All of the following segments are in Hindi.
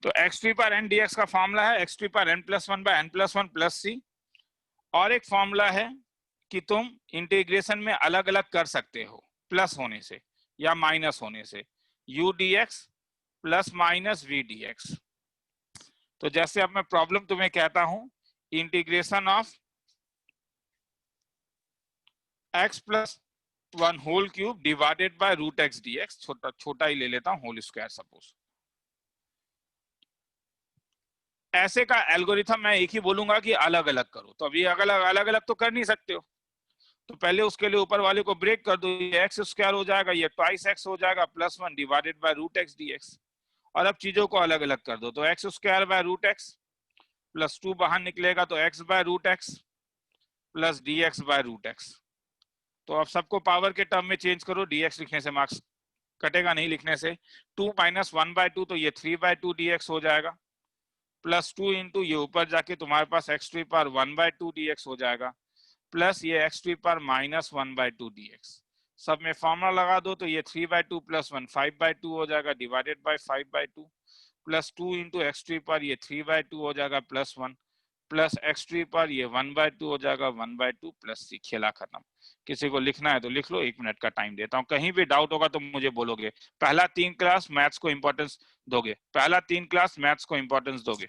तो x to power n dx का फॉर्मूला है x to power n plus one by n plus one plus c. और एक फॉर्मूला है कि तुम इंटीग्रेशन में अलग अलग कर सकते हो प्लस होने से या माइनस होने से, U D X plus minus V D X. तो जैसे अब मैं प्रॉब्लम तुम्हें कहता हूं, integration of x plus one whole cube divided by root X D X, छोटा छोटा ही ले लेता हूं, होल स्क्वायर सपोज। ऐसे का एल्गोरिथम मैं एक ही बोलूंगा कि अलग अलग करो, तो अभी अलग अलग तो कर नहीं सकते हो, तो पहले उसके लिए ऊपर वाले को ब्रेक कर दो, ये एक्स स्क्वायर हो जाएगा, ये ट्वाइस एक्स हो जाएगा plus one divided by root X D X. और अब चीजों को अलग अलग कर दो, तो X square by root X plus two बाहर निकलेगा, तो X by root X plus D X by root X. तो अब सबको पावर के टर्म में चेंज करो, डीएक्स लिखने से मार्क्स कटेगा नहीं लिखने से। 2 माइनस 1/2 तो ये 3/2 dx हो जाएगा, प्लस 2 इंटू ये ऊपर जाके तुम्हारे पास एक्स टू पावर 1/2 dx हो जाएगा, प्लस ये X to power minus 1/2 dx। सब में फॉर्मूला लगा दो, तो ये 3/2 प्लस 1 5/2 हो जाएगा divided by 5/2, plus 2 into X to power ये 3/2 हो जाएगा plus 1, plus X to power ये 1/2 हो जाएगा 1/2 प्लस सी। खेला खत्म। किसी को लिखना है तो लिख लो, 1 मिनट का टाइम देता हूं, कहीं भी डाउट होगा तो मुझे बोलोगे। पहला 3 क्लास मैथ्स को इंपॉर्टेंस दोगे, पहला 3 क्लास मैथ्स को इंपॉर्टेंस दोगे।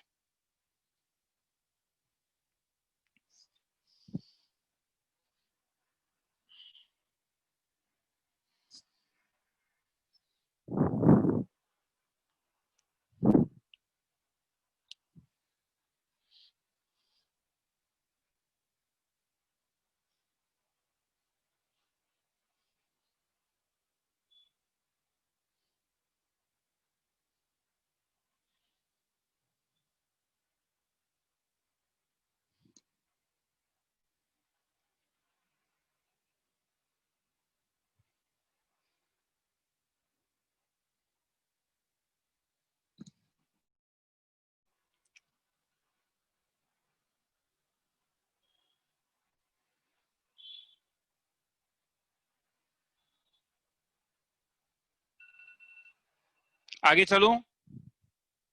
आगे चलूं?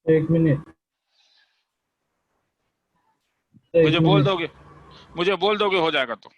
1 मिनट, मुझे बोल दोगे, मुझे बोल दोगे हो जाएगा तो।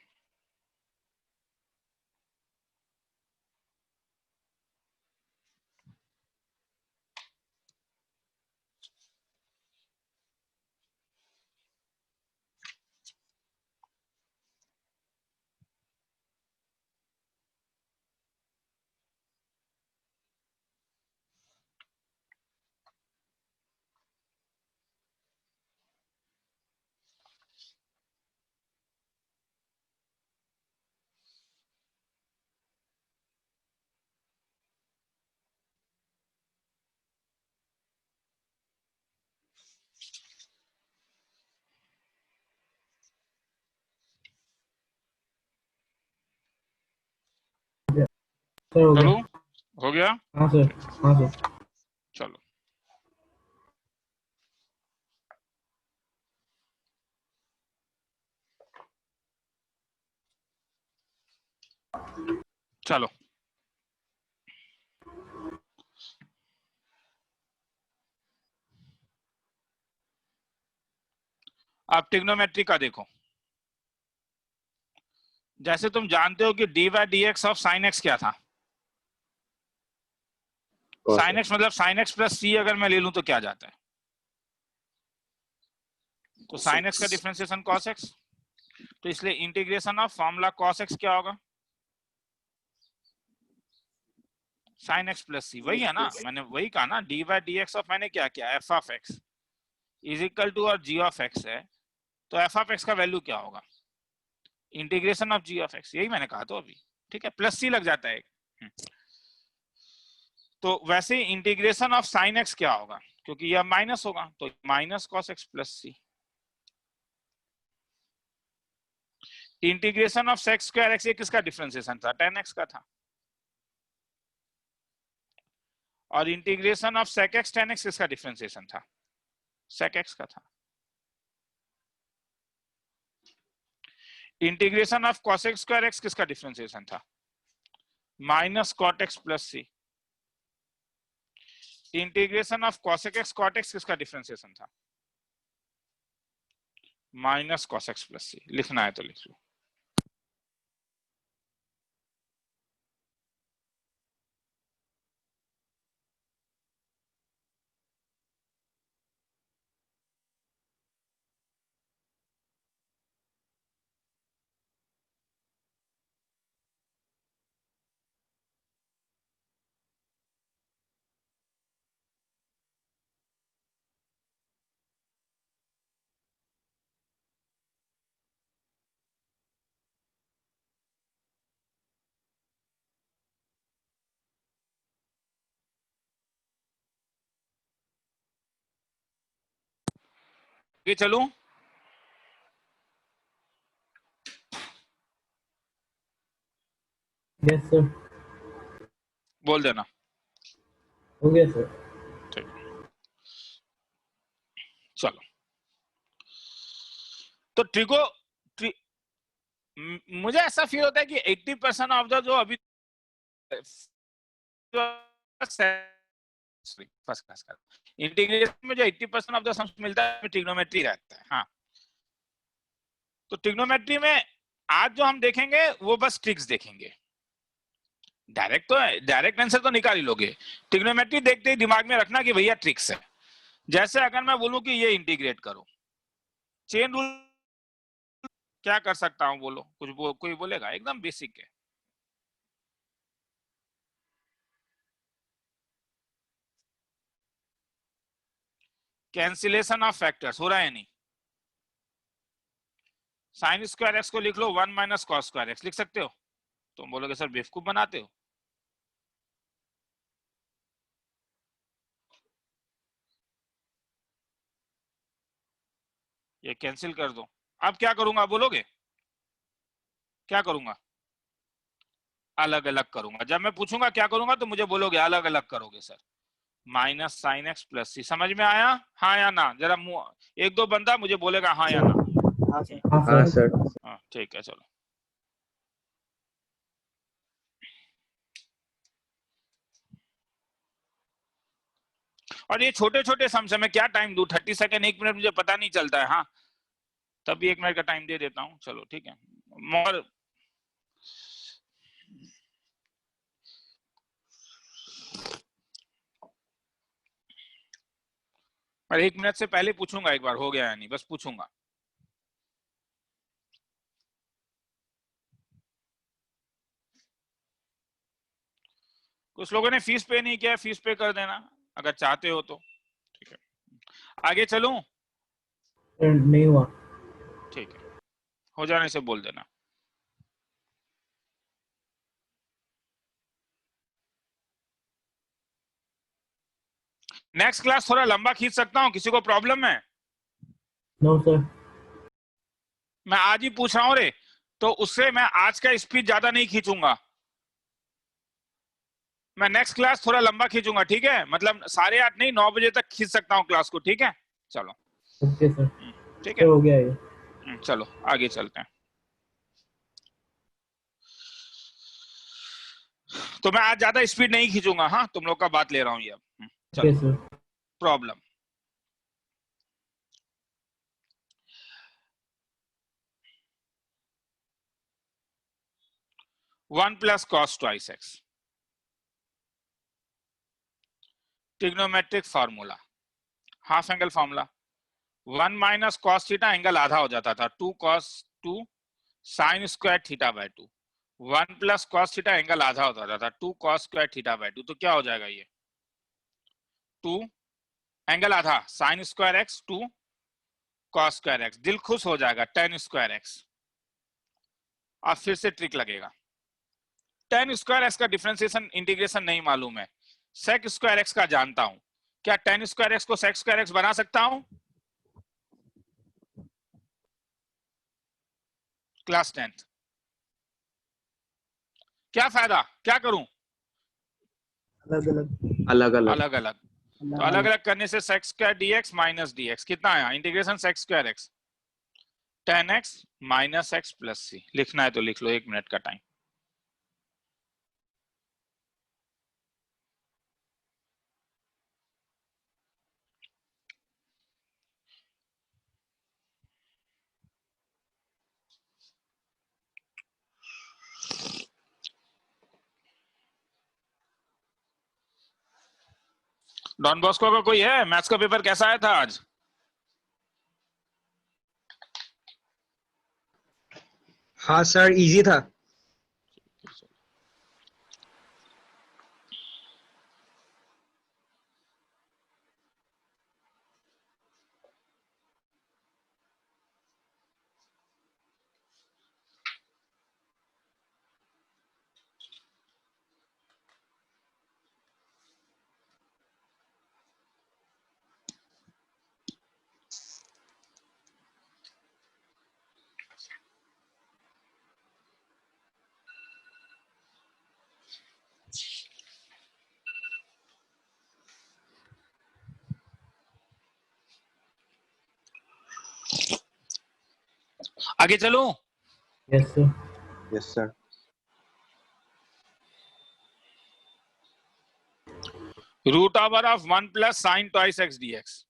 चलो, हो गया? हाँ सर, हाँ सर। चलो चलो, आप ट्रिग्नोमेट्री का देखो। जैसे तुम जानते हो कि D by D X of sine x क्या था? साइन एक्स मतलब साइन एक्स प्लस सी अगर मैं ले लूं तो क्या जाता है? तो साइन एक्स का डिफरेंशिएशन कॉस एक्स, तो इसलिए integration of formula cos X क्या होगा? साइन एक्स प्लस सी, वही है ना, मैंने वही कहा ना, D by D X of मैंने क्या किया, F of X is equal to और जी ऑफ एक्स है, तो एफ ऑफ एक्स का वैल्यू क्या होगा? Integration of G of X, यही मैंने कहा तो अभी, ठीक है, प्लस सी लग जाता है। तो वैसे इंटीग्रेशन ऑफ साइन एक्स क्या होगा, क्योंकि यह माइनस होगा, तो minus cos x plus C. Integration of sec square X, ये किसका डिफरेंशिएशन था? tan x का था। और integration of sec x tan x किसका डिफरेंशिएशन था? sec x का था। Integration of cos x square x किसका डिफरेंशिएशन था? Minus cot x plus C. Integration of cosec x cot x किसका डिफरेंशिएशन था? माइनस cos x प्लस सी। लिखना है तो लिख लो। ये चलूं? यस सर, बोल देना। हो गया सर। ठीक, चलो। तो मुझे ऐसा फील होता है कि 80% ऑफ द जो अभी फर्स्ट क्लास का इंटीग्रेशन में जो 80% ऑफ द सम्स मिलता है ट्रिग्नोमेट्री रहता है। हाँ, तो ट्रिग्नोमेट्री में आज जो हम देखेंगे वो बस ट्रिक्स देखेंगे। डायरेक्ट आंसर तो निकाल ही लोगे। ट्रिग्नोमेट्री देखते ही दिमाग में रखना कि भैया ट्रिक्स है। जैसे अगर मैं बोलूं कि ये इंटीग्रेट करो, चेन रूल क्या कर सकता हूं? बोलो कुछ कोई बोलेगा? एकदम बेसिक है। कैंसिलेशन ऑफ फैक्टर्स हो रहा है नहीं? साइन स्क्वायर एक्स को लिख लो 1 माइनस कॉस स्क्वायर एक्स, लिख सकते हो? तुम बोलोगे सर बेवकूफ बनाते हो। ये कैंसिल कर दो। अब क्या करूंगा बोलोगे? क्या करूंगा? अलग अलग करूंगा। जब मैं पूछूंगा क्या करूंगा तो मुझे बोलोगे अलग अलग करोगे sir. Minus sine x plus c, समझ में आया? हाँ या ना? जरा मुंह एक दो बंदा मुझे बोलेगा हाँ या ना। हाँ सर। हाँ ठीक है, चलो। और ये छोटे छोटे सम से मैं क्या टाइम दूं? 30 सेकंड 1 मिनट मुझे पता नहीं चलता है। हाँ, तभी 1 मिनट का टाइम दे देता हूँ। चलो ठीक है। और और 1 मिनट से पहले पूछूंगा एक बार हो गया या नहीं, बस पूछूंगा। कुछ लोगों ने फीस पे नहीं किया, फीस पे कर देना अगर चाहते हो तो। ठीक है, आगे चलूं? नहीं हुआ। ठीक है, हो जाने से बोल देना। नेक्स्ट क्लास थोड़ा लंबा खींच सकता हूं? किसी को प्रॉब्लम है? No sir. मैं आज ही पूछ रहा हूं रे, तो उससे मैं आज का स्पीच ज्यादा नहीं खींचूंगा। मैं नेक्स्ट क्लास थोड़ा लंबा खींचूंगा, ठीक है? मतलब 8:30 नहीं, 9 बजे तक खींच सकता हूँ क्लास को, ठीक है? चलो ओके सर। ठीक सर है, हो गया ये। चलो आगे चलते हैं। तो मैं आज ज्यादा स्पीड नहीं खींचूंगा। हाँ, तुम लोग का बात ले रहा हूँ ये अब। ओके चलो, sir. Problem. One plus cos twice x, trigonometric formula, half angle formula. 1 minus cos theta, angle आधा हो जाता था, 2 cos 2 sine square theta by 2। 1 plus cos theta, angle आधा हो जाता था, 2 कॉस स्क्वायर थीटा बाय 2। तो क्या हो जाएगा ये? 2 एंगल आधा sign square X 2 cos square x, दिल खुश हो जाएगा, टेन स्क्वायर एक्स। अब फिर से ट्रिक लगेगा। टेन स्क्वायर एक्स का डिफरेंशिएशन इंटीग्रेशन नहीं मालूम है, सेक स्क्वायर एक्स का जानता हूं। क्या टेन स्क्वायर एक्स को सेक स्क्वायर एक्स बना सकता हूं? Class 10th। क्या फायदा? क्या करूं? अलग अलग। अलग अलग अलग अलग। तो अलग अलग करने से sec square dx minus dx कितना आया? Integration sec square x 10x minus x plus सी। लिखना है तो लिख लो, 1 मिनट का टाइम। डॉन बॉस्को का कोई है? मैथ्स का पेपर कैसा आया था आज? हाँ सर, इजी था। आगे चलूं? Yes sir. Yes sir. Root over of 1 plus sine twice X DX.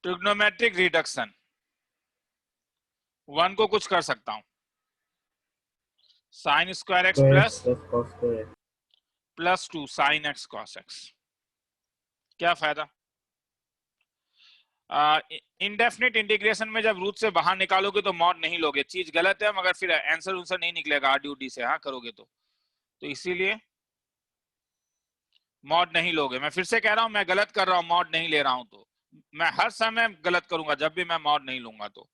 Trigonometric reduction. 1 को कुछ कर सकता हूं, sine square X plus cos square X. +2 sine x cos X. क्या फायदा? इंडेफिनिट इंटीग्रेशन में जब रूट से बाहर निकालोगे तो मॉड नहीं लोगे, चीज गलत है, मगर फिर आंसर नहीं निकलेगा आरडीडी से, हाँ करोगे तो इसीलिए मॉड नहीं लोगे। मैं फिर से कह रहा हूं, मैं गलत कर रहा हूं, मॉड नहीं ले रहा हूं तो मैं हर समय गलत करूंगा जब भी मैं मॉड नहीं लूंगा तो।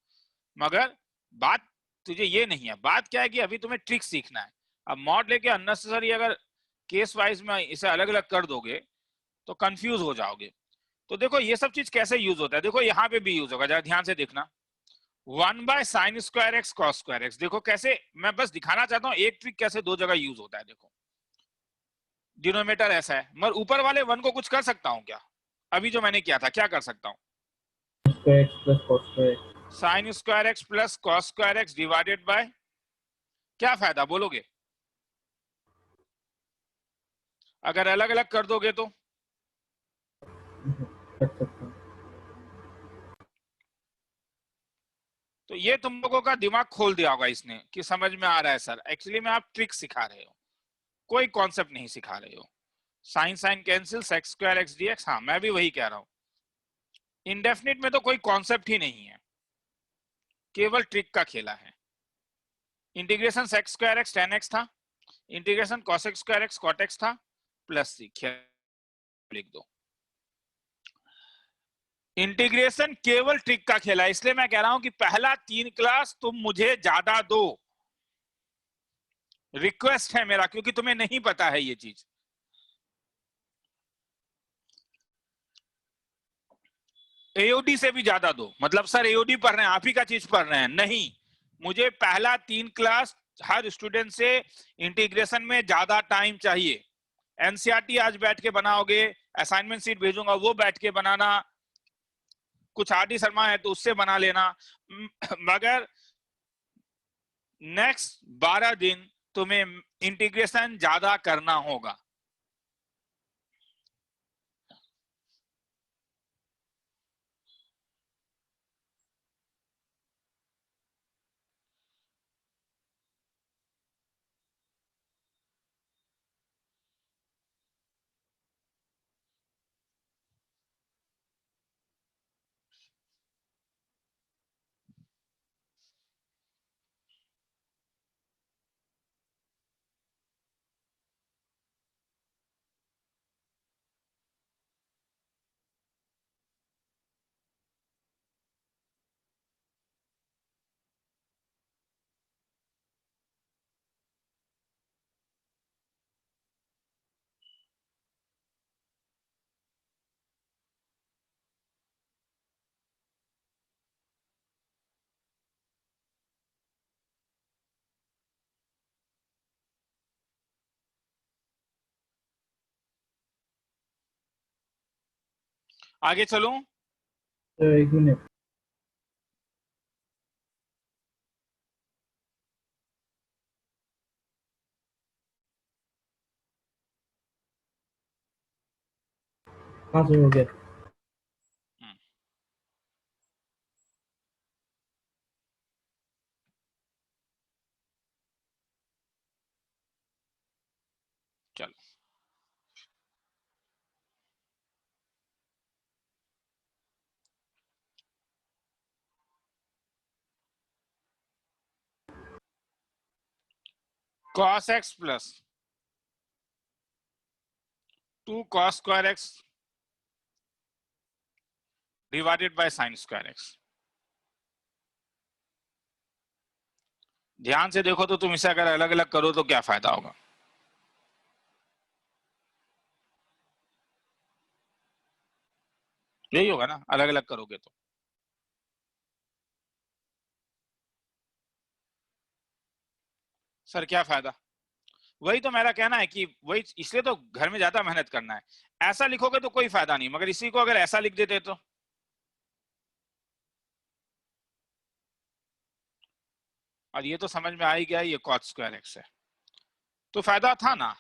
मगर बात तुझे ये नहीं है, बात क्या है कि अभी तुम्हें ट्रिक सीखना है। अब मॉड लेके अननेसेसरी अगर केस वाइज में इसे अलग अलग कर दोगे तो कंफ्यूज हो जाओगे। तो देखो ये सब चीज कैसे यूज होता है, देखो यहाँ पे भी यूज होगा, जरा ध्यान से देखना। 1/sin square x cos square x, देखो कैसे, मैं बस दिखाना चाहता हूँ एक ट्रिक कैसे दो जगह यूज होता है। देखो डिनोमिनेटर ऐसा है, मगर ऊपर वाले 1 को कुछ कर सकता हूँ क्या? अभी जो मैंने किया था क्या कर सकता हूँ? Square X plus cos square x. Sign square X plus cos square x divided by, क्या फायदा बोलोगे? अगर अलग अलग कर दोगे तो कर सकता हूँ। तो ये तुम लोगों का दिमाग खोल दिया होगा इसने कि समझ में आ रहा है सर, एक्चुअली में आप ट्रिक सिखा रहे हो, कोई कॉन्सेप्ट नहीं सिखा रहे हो। Sine sine cancel, X square X DX, हाँ मैं भी वही कह रहा हूं। इंडेफिनिट में तो कोई कॉन्सेप्ट ही नहीं है, केवल ट्रिक का खेला है। Integration sec square x tan x था, integration cos x square x cot x था, प्लस सी लिख दो। इंटीग्रेशन केवल ट्रिक का खेला है, इसलिए मैं कह रहा हूं कि पहला 3 क्लास तुम मुझे ज्यादा दो, रिक्वेस्ट है मेरा, क्योंकि तुम्हें नहीं पता है ये चीज। एओडी से भी ज्यादा दो, मतलब सर एओडी पढ़ रहे हैं, आप ही का चीज पढ़ रहे हैं, नहीं, मुझे पहला 3 क्लास हर स्टूडेंट से इंटीग्रेशन में ज्यादा टाइम चाहिए। एनसीईआरटी आज बैठ के बनाओगे, असाइनमेंट सीट भेजूंगा वो बैठ के बनाना, कुछ आरडी शर्मा है तो उससे बना लेना, मगर नेक्स्ट 12 दिन तुम्हें इंटीग्रेशन ज्यादा करना होगा। आगे चलूं? सर एक मिनट। हाँ सर हो गया। चलो cos x plus 2 cos square x divided by sine square x। ध्यान से देखो तो तुम इसे अगर अलग अलग करो तो क्या फायदा होगा? यही होगा ना, अलग अलग करोगे तो। सर क्या फायदा? वही तो मेरा कहना है कि वही, इसलिए तो घर में ज्यादा मेहनत करना है। ऐसा लिखोगे तो कोई फायदा नहीं, मगर इसी को अगर ऐसा लिख देते तो। और ये तो समझ में आ ही गया, ये cos स्क्वायर x है, तो फायदा था ना,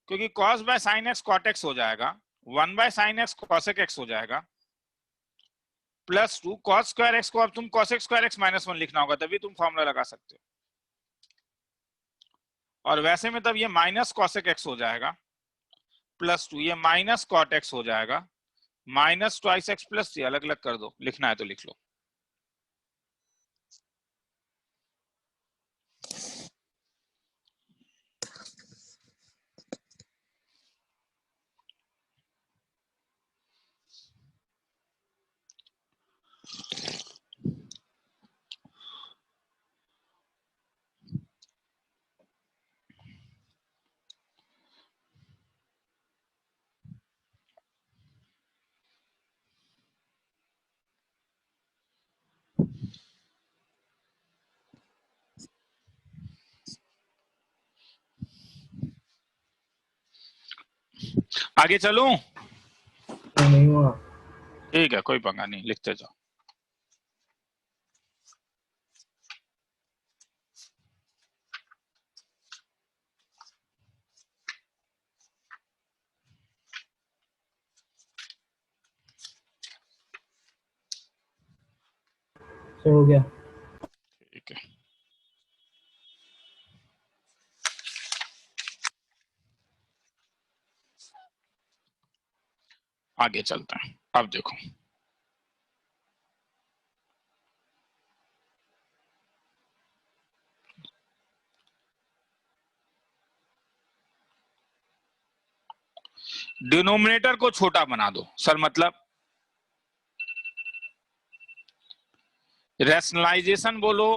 क्योंकि cos by sine X cot X हो जाएगा, 1 by sine X cosec X हो जाएगा, प्लस 2 cos स्क्वायर एक्स को अब तुम cosec स्क्वायर एक्स माइनस 1 लिखना होगा, तभी तुम फॉर्मूला लगा सकते हो। और वैसे में तब ये माइनस cosec एक्स हो जाएगा, प्लस 2 ये माइनस कॉट एक्स हो जाएगा, माइनस ट्वाइस एक्स प्लस 3, अलग अलग कर दो, लिखना है तो लिख लो। आगे चलूं? नहीं हुआ। ठीक है, कोई पंगा नहीं, लिखते जाओ। सर हो गया। ठीक है, आगे चलते हैं। अब देखो, डिनोमिनेटर को छोटा बना दो। सर मतलब रैशनलाइजेशन बोलो,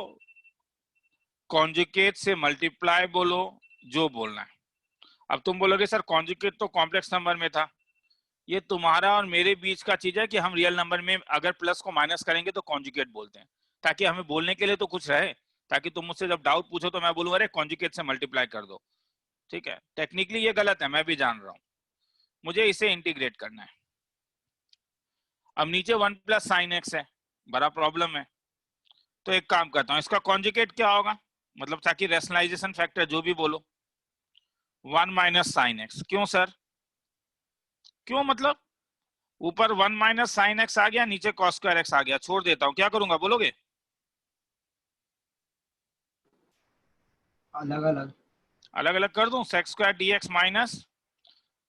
कॉन्जुगेट से मल्टीप्लाई बोलो, जो बोलना है। अब तुम बोलोगे सर कॉन्जुगेट तो कॉम्प्लेक्स नंबर में था। ये तुम्हारा और मेरे बीच का चीज है कि हम रियल नंबर में अगर प्लस को माइनस करेंगे तो कॉन्जुगेट बोलते हैं, ताकि हमें बोलने के लिए तो कुछ रहे, ताकि तुम मुझसे जब डाउट पूछो तो मैं बोलूँ अरे कॉन्जुगेट से मल्टीप्लाई कर दो। ठीक है, टेक्निकली ये गलत है, मैं भी जान रहा हूँ, मुझे इसे इंटीग्रेट करना है। अब नीचे 1 प्लस साइन एक्स है, बड़ा प्रॉब्लम है, तो एक काम करता हूँ, इसका कॉन्जुगेट क्या होगा, मतलब ताकि रैशनलाइजेशन फैक्टर जो भी बोलो, 1 माइनस साइन एक्स। क्यों सर? क्यों मतलब ऊपर 1 माइनस साइन एक्स आ गया, नीचे कॉस स्क्वायर एक्स आ गया, छोड़ देता हूं, क्या करूंगा बोलोगे? अलग अलग। अलग अलग कर दूं, sec square dx minus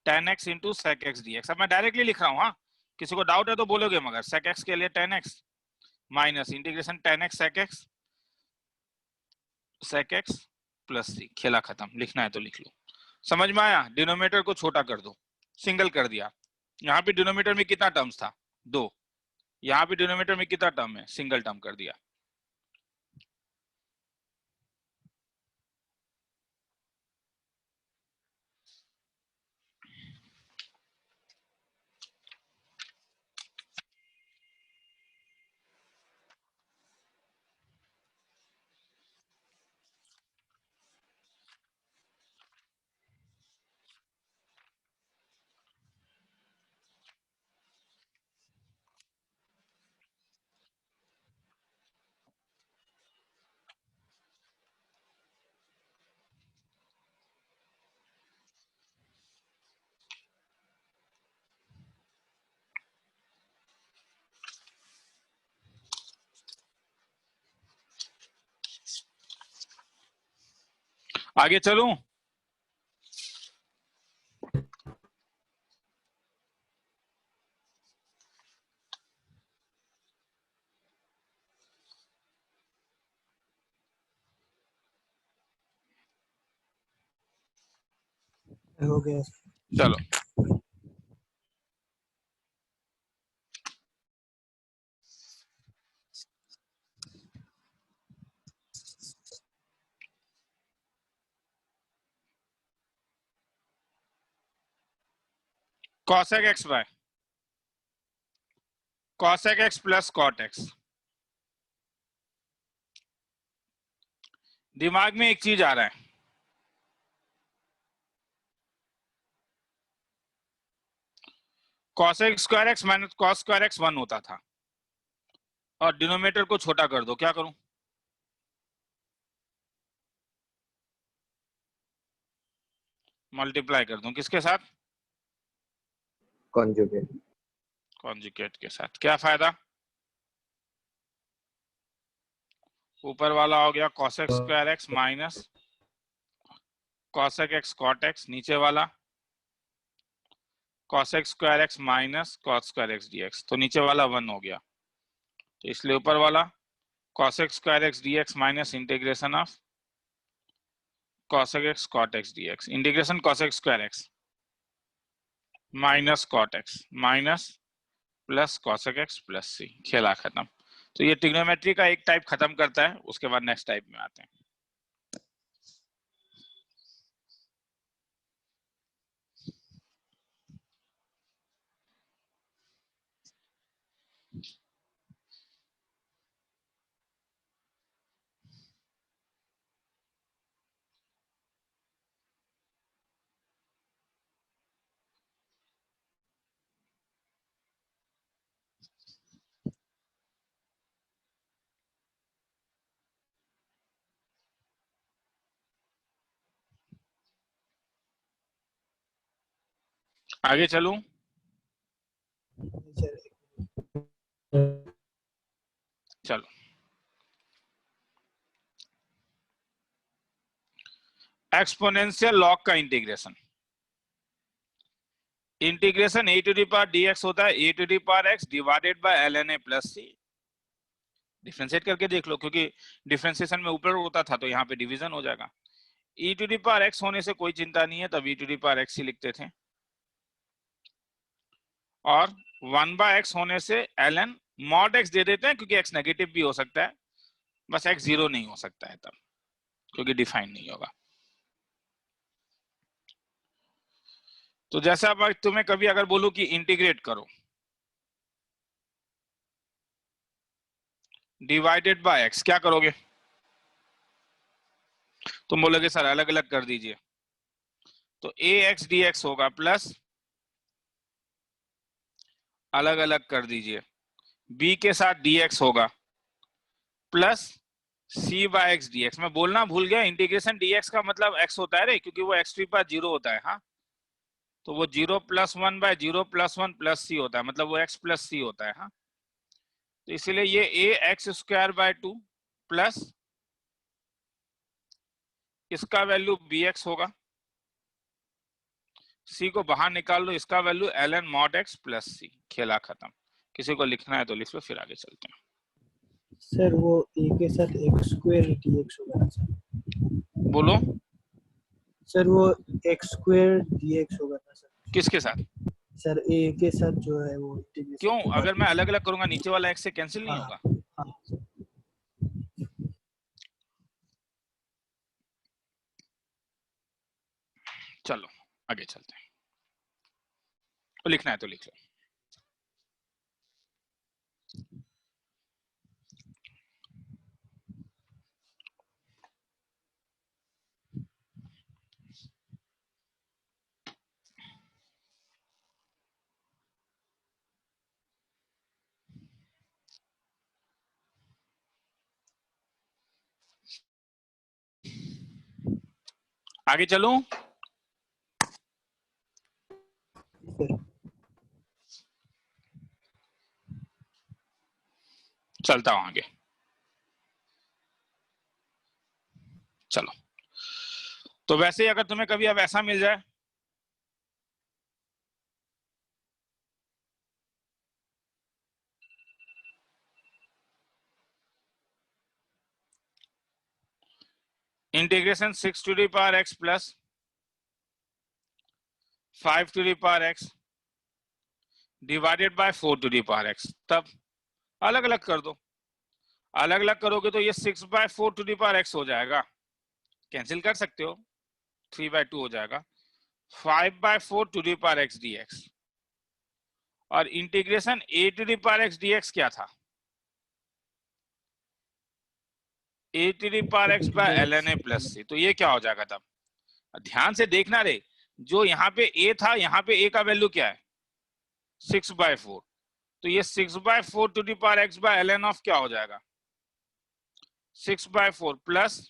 tan X into sec X DX. अब मैं डायरेक्टली लिख रहा हूँ, हाँ, किसी को डाउट है तो बोलोगे, मगर सेक एक्स के लिए tan x minus integration tan x sec x plus c, खेला खत्म, लिखना है तो लिख लो। समझ में आया? डिनोमिनेटर को छोटा कर दो, सिंगल कर दिया। यहाँ पे डिनोमिनेटर में कितना टर्म्स था? 2। यहाँ पे डिनोमिनेटर में कितना टर्म है? सिंगल टर्म कर दिया। आगे चलूं? हो गया। चलो cosec x by cosec x plus cot x। दिमाग में एक चीज आ रहा है, cosec square x minus cos square x 1 होता था और डिनोमिनेटर को छोटा कर दो, क्या करूं? मल्टीप्लाई कर दूं किसके साथ? कॉन्जुगेट। कॉन्जुगेट के साथ। क्या फायदा? ऊपर वाला हो गया cosec square x minus cosec x cot x, नीचे वाला cosec square x minus cos square x dx, तो नीचे वाला 1 हो गया, तो इसलिए ऊपर वाला cosec square x dx minus integration of cosec x cot x dx, integration cosec square x minus cot x minus plus cosec x plus c, खेला खत्म। तो ये ट्रिग्नोमेट्री का एक टाइप खत्म करता है, उसके बाद नेक्स्ट टाइप में आते हैं। आगे चलूं? चलो एक्सपोनेंशियल लॉग का integration, integration a to the power dx होता है a to the power x divided by ln a plus c। Differentiate करके देख लो, क्योंकि डिफरेंशिएशन में ऊपर होता था तो यहाँ पे डिवीजन हो जाएगा। e to the power x होने से कोई चिंता नहीं है, तब e to the power x ही लिखते थे, और 1 बाय x होने से ln मॉड x दे देते हैं, क्योंकि x नेगेटिव भी हो सकता है, बस x जीरो नहीं हो सकता है तब, क्योंकि डिफाइन नहीं होगा। तो जैसा अब तुम्हें कभी अगर बोलूं कि इंटीग्रेट करो डिवाइडेड बाय x, क्या करोगे? तुम बोलोगे सर अलग अलग कर दीजिए, तो ax dx होगा प्लस अलग अलग कर दीजिए b के साथ dx होगा plus c by x dx। मैं बोलना भूल गया, इंटीग्रेशन dx का मतलब x होता है रे, क्योंकि वो x टू पावर 0 होता है। हाँ, तो वो 0 plus 1 by 0 plus 1 plus c होता है, मतलब वो x प्लस c होता है। हाँ, तो इसलिए ये ax स्क्वायर बाय 2 प्लस इसका वैल्यू bx होगा, c को बाहर निकाल लो, इसका value ln mod x plus c, खेला खत्म। किसी को लिखना है तो लिख लो, फिर आगे चलते हैं। सर वो ए के साथ एक्स स्क्वायर dx होगा ना सर? बोलो सर वो एक्स स्क्वायर dx होगा ना सर? किसके साथ? सर ए के साथ जो है वो इंटीग्रेशन क्यों? के बाद अगर मैं अलग अलग करूंगा नीचे वाला x से कैंसिल नहीं हाँ होगा? हाँ सर। चलो आगे चलते हैं, तो लिखना है तो लिख लो। आगे चलूं? सर चलता हूं आगे। चलो, तो वैसे ही अगर तुम्हें कभी अब ऐसा मिल जाए integration 6 to the power x plus 5 to the power x divided by 4 to the power x, तब अलग अलग कर दो। अलग अलग करोगे तो ये 6/4 to the power x हो जाएगा, कैंसिल कर सकते हो, 3/2 हो जाएगा। 5/4 to the power x dx, और integration a to the power x dx क्या था, a to the power x by ln a plus c, तो ये क्या हो जाएगा तब, ध्यान से देखना रे, जो यहाँ पे a था, यहाँ पे a का वैल्यू क्या है 6/4, तो ये 6/4 to the power x by ln of क्या हो जाएगा 6/4 plus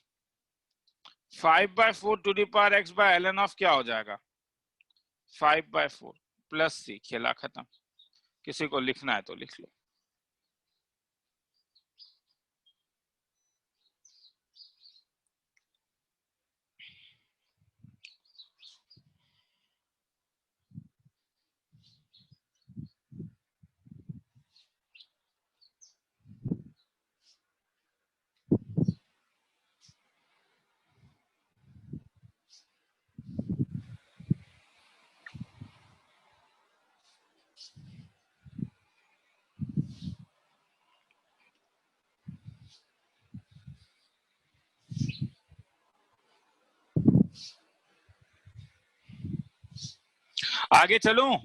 5/4 to the power x by ln of क्या हो जाएगा 5/4 प्लस c, खेला खत्म। किसी को लिखना है तो लिख लो। आगे चलूं?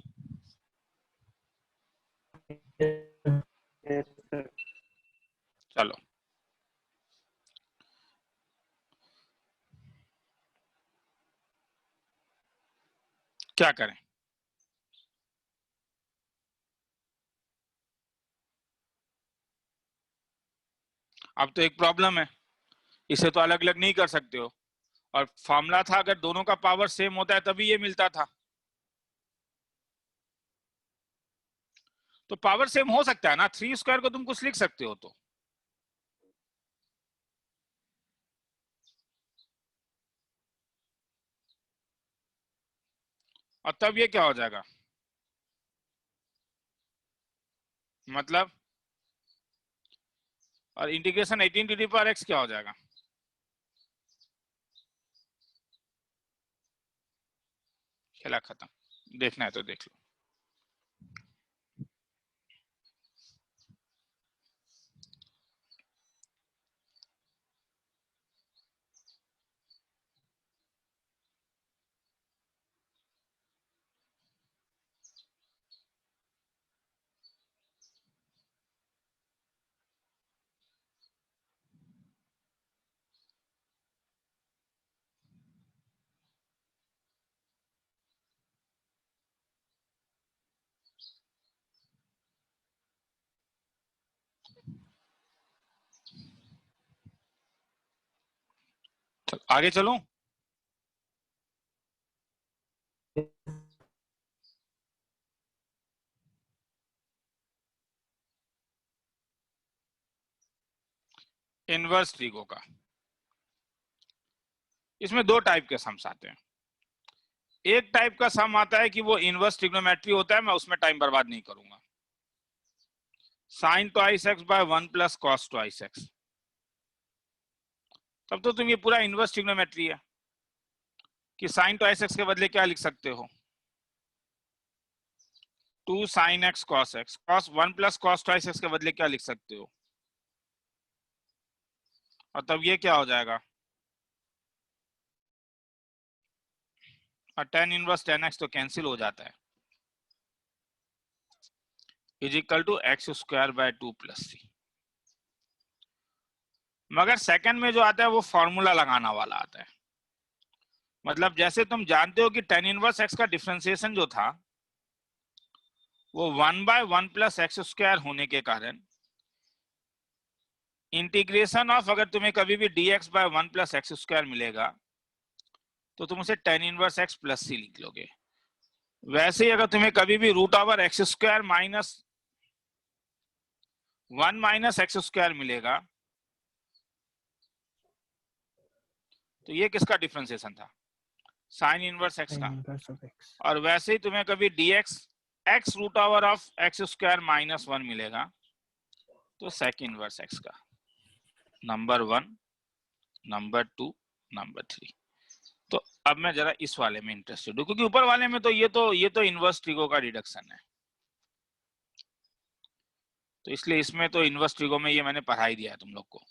चलो क्या करें, अब तो एक प्रॉब्लम है, इसे तो अलग अलग नहीं कर सकते हो, और फॉर्मूला था अगर दोनों का पावर सेम होता है तभी ये मिलता था, तो पावर सेम हो सकता है ना, 3² को तुम कुछ लिख सकते हो, तो और तब ये क्या हो जाएगा, मतलब, और integration 18 to the power x क्या हो जाएगा, खेला खत्म। देखना है तो देख लो। आगे चलूं? इनवर्स ट्रीगो का, इसमें दो टाइप के सम्स आते हैं। एक टाइप का सम आता है कि वो इनवर्स ट्रिग्नोमेट्री होता है, मैं उसमें टाइम बर्बाद नहीं करूंगा, sin twice x by 1 plus cos twice x, तब तो तुम ये पूरा इनवर्स ट्रिग्नोमेट्री है कि sin twice x के बदले क्या लिख सकते हो 2 sin x cos x, cos 1 plus cos twice x के बदले क्या लिख सकते हो, और तब ये क्या हो जाएगा, और tan इनवर्स tan x तो कैंसिल हो जाता है, is equal to x² by 2 plus c। मगर सेकंड में जो आता है वो फॉर्मूला लगाना वाला आता है, मतलब जैसे तुम जानते हो कि tan इनवर्स x का डिफरेंशिएशन जो था वो 1/1 plus x² होने के कारण इंटीग्रेशन ऑफ, अगर तुम्हें कभी भी dx by 1 plus x² मिलेगा तो तुम उसे tan inverse x plus c लिख लोगे। वैसे ही अगर तुम्हें कभी भी √x² minus 1 minus x² मिलेगा तो ये किसका डिफरेंशिएशन था, sin इनवर्स x का, और वैसे ही तुम्हें कभी dx x √x² minus 1 मिलेगा तो sec इनवर्स x का, नंबर 1, नंबर 2, नंबर 3। तो अब मैं जरा इस वाले में इंटरेस्टेड हूँ, क्योंकि ऊपर वाले में तो ये तो इनवर्स ट्रिगो का डिडक्शन है, तो इसलिए इसमें तो इनवर्स ट्रिगो में ये मैंने पढ़ा ही दिया है तुम लोग को।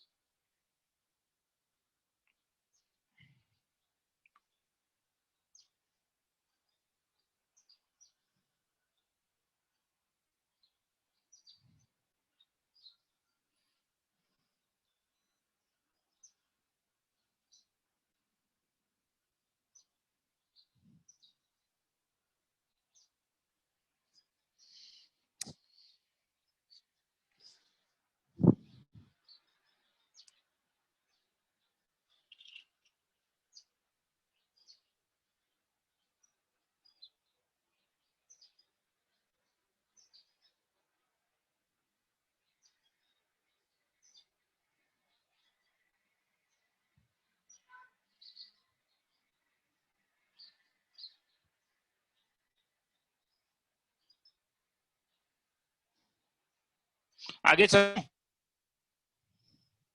आगे चलो।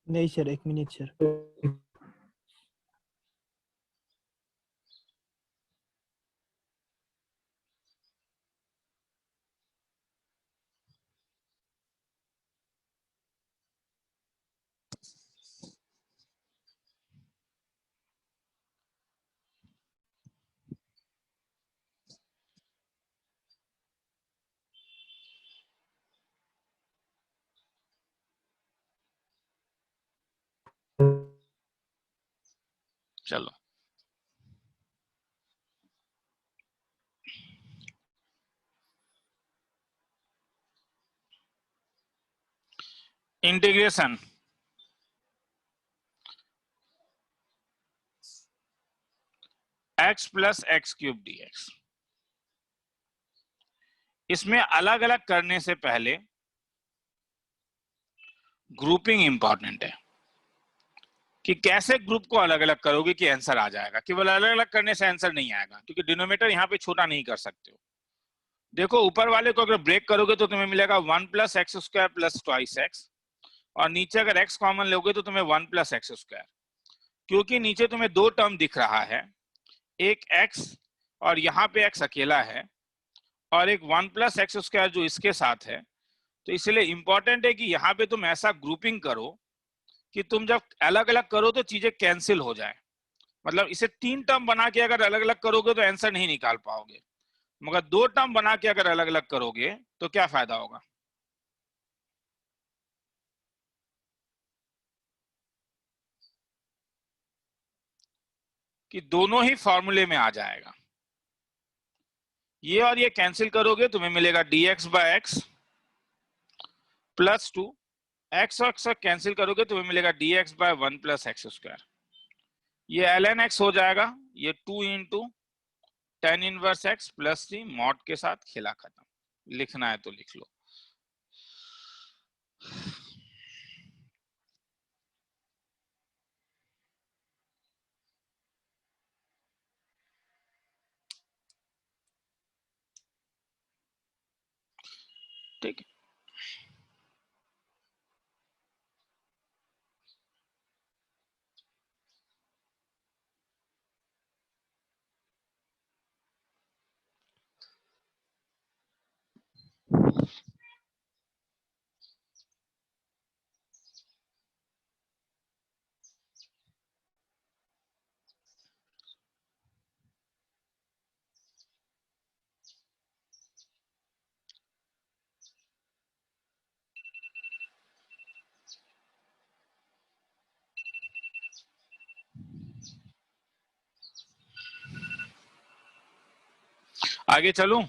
नहीं सर, 1 मिनट सर। चलो integration x plus x cube dx, इसमें अलग अलग करने से पहले ग्रुपिंग इंपॉर्टेंट है कि कैसे ग्रुप को अलग अलग करोगे कि आंसर आ जाएगा। केवल अलग अलग करने से आंसर नहीं आएगा, क्योंकि डिनोमिनेटर यहाँ पे छोटा नहीं कर सकते हो। देखो ऊपर वाले को अगर ब्रेक करोगे तो तुम्हें मिलेगा 1 plus X square plus twice x, और नीचे अगर x कॉमन लोगे तो तुम्हें 1 प्लस एक्स स्क्वायर। क्योंकि नीचे तुम्हें दो टर्म दिख रहा है, एक x और यहाँ पे x अकेला है, और एक 1 प्लस एक्स स्क्वायर जो इसके साथ है, तो इसलिए इंपॉर्टेंट है कि यहाँ पे तुम ऐसा ग्रुपिंग करो कि तुम जब अलग अलग करो तो चीजें कैंसिल हो जाए। मतलब इसे 3 टर्म बना के अगर अलग अलग करोगे तो आंसर नहीं निकाल पाओगे, मगर 2 टर्म बना के अगर अलग अलग करोगे तो क्या फायदा होगा। कि दोनों ही फॉर्मूले में आ जाएगा। ये और ये कैंसिल करोगे तुम्हें मिलेगा dx by X plus 2, X और एक्स कैंसिल करोगे तुम्हें मिलेगा dx by 1 plus X square. ये ln x हो जाएगा, ये 2 into tan inverse x plus 3 mod के साथ खेला खत्म। लिखना है तो लिख लो। ठीक है, आगे चलूं।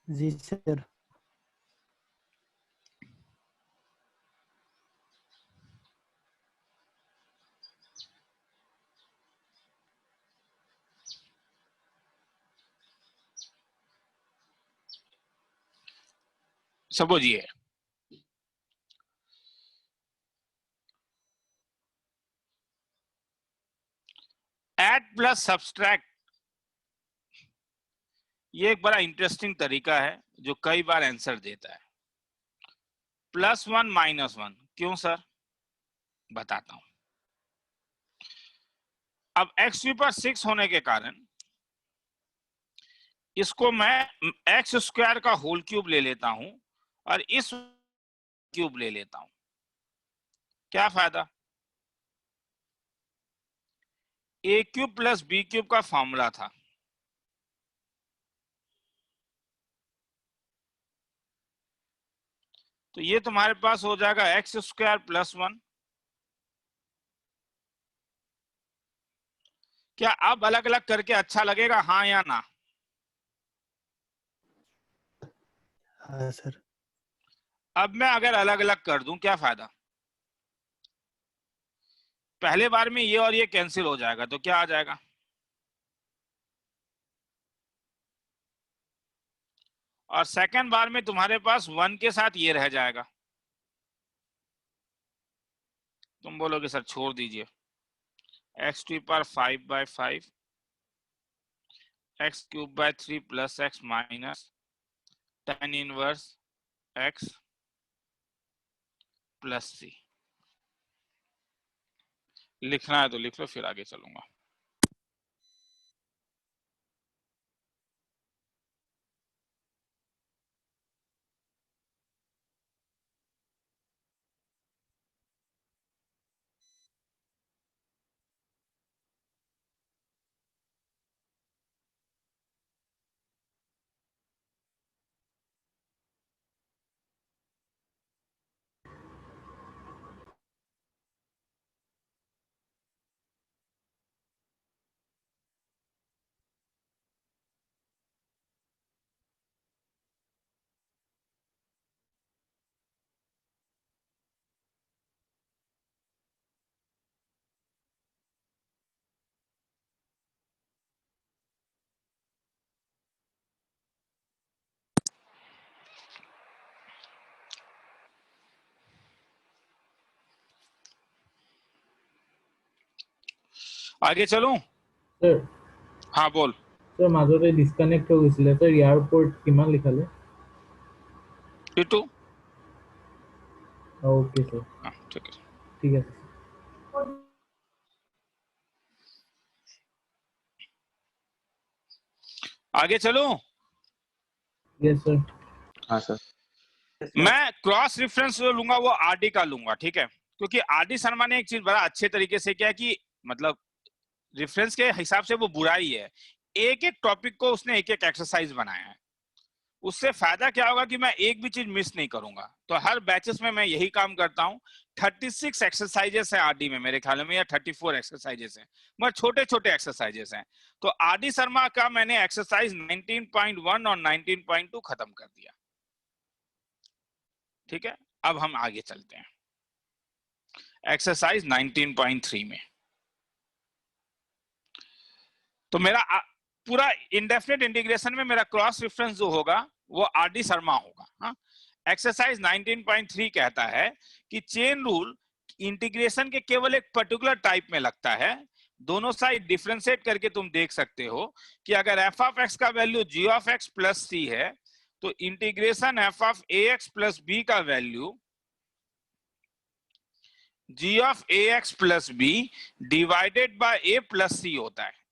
जी सर। सपोज ये ऐड प्लस सब्सट्रैक्ट, ये एक बड़ा इंटरेस्टिंग तरीका है जो कई बार आंसर देता है। +1 -1, क्यों सर, बताता हूं। अब एक्स क्यूब पर 6 होने के कारण इसको मैं एक्स स्क्वायर का होल क्यूब ले लेता हूं और इस क्यूब ले लेता हूं। क्या फायदा? ए क्यूब प्लस बी क्यूब का फॉर्मूला था, तो ये तुम्हारे पास हो जाएगा एक्स स्क्वायर प्लस 1। क्या अब अलग अलग करके अच्छा लगेगा, हाँ या ना? हाँ सर। अब मैं अगर अलग अलग कर दूं क्या फायदा? पहले बार में ये और ये कैंसिल हो जाएगा, तो क्या आ जाएगा? और सेकंड बार में तुम्हारे पास 1 के साथ ये रह जाएगा। तुम बोलोगे सर छोड़ दीजिए, x to power 5/5 x cube by 3 plus x minus tan inverse x plus सी। लिखना है तो लिख लो, फिर आगे चलूंगा। आगे चलूं? सर हाँ बोल। सर মাজতে ডিসকানেক্ট হৈ গৈছিলে সर ইয়াৰ ওপৰত কিমান লিখালে? टिटू ओके सर हाँ ठीक है। ठीक আছে आगे चलूं? यस सर हाँ सर। मैं क्रॉस रेफरेंस जो लूंगा वो आरडी का लूंगा, ठीक है? क्योंकि आरडी शर्मा ने एक चीज बड़ा अच्छे तरीके से किया कि मतलब रेफरेंस के हिसाब से वो बुरा ही है, एक एक टॉपिक को उसने एक एक एक्सरसाइज बनाया है। उससे फायदा क्या होगा कि मैं एक भी चीज मिस नहीं करूंगा। तो हर बैचेस में मैं यही काम करता हूं। 36 एक्सरसाइजेस है आरडी में मेरे ख्याल में, या 34 एक्सरसाइजेस हैं, मगर छोटे छोटे एक्सरसाइजेस हैं। तो आरडी शर्मा का मैंने एक्सरसाइज 19.1 और 19.2 खत्म कर दिया। ठीक है, अब हम आगे चलते हैं एक्सरसाइज 19.3 में। तो मेरा पूरा इंडेफिनिट इंटीग्रेशन में मेरा क्रॉस रेफरेंस जो होगा वो आरडी शर्मा होगा। हाँ, एक्सरसाइज 19.3 कहता है कि चेन रूल इंटीग्रेशन के केवल एक पर्टिकुलर टाइप में लगता है। दोनों साइड डिफरेंशिएट करके तुम देख सकते हो कि अगर एफ ऑफ एक्स का value g of x plus c है तो integration f of a x plus b का value g of a x plus b divided by a plus c होता है।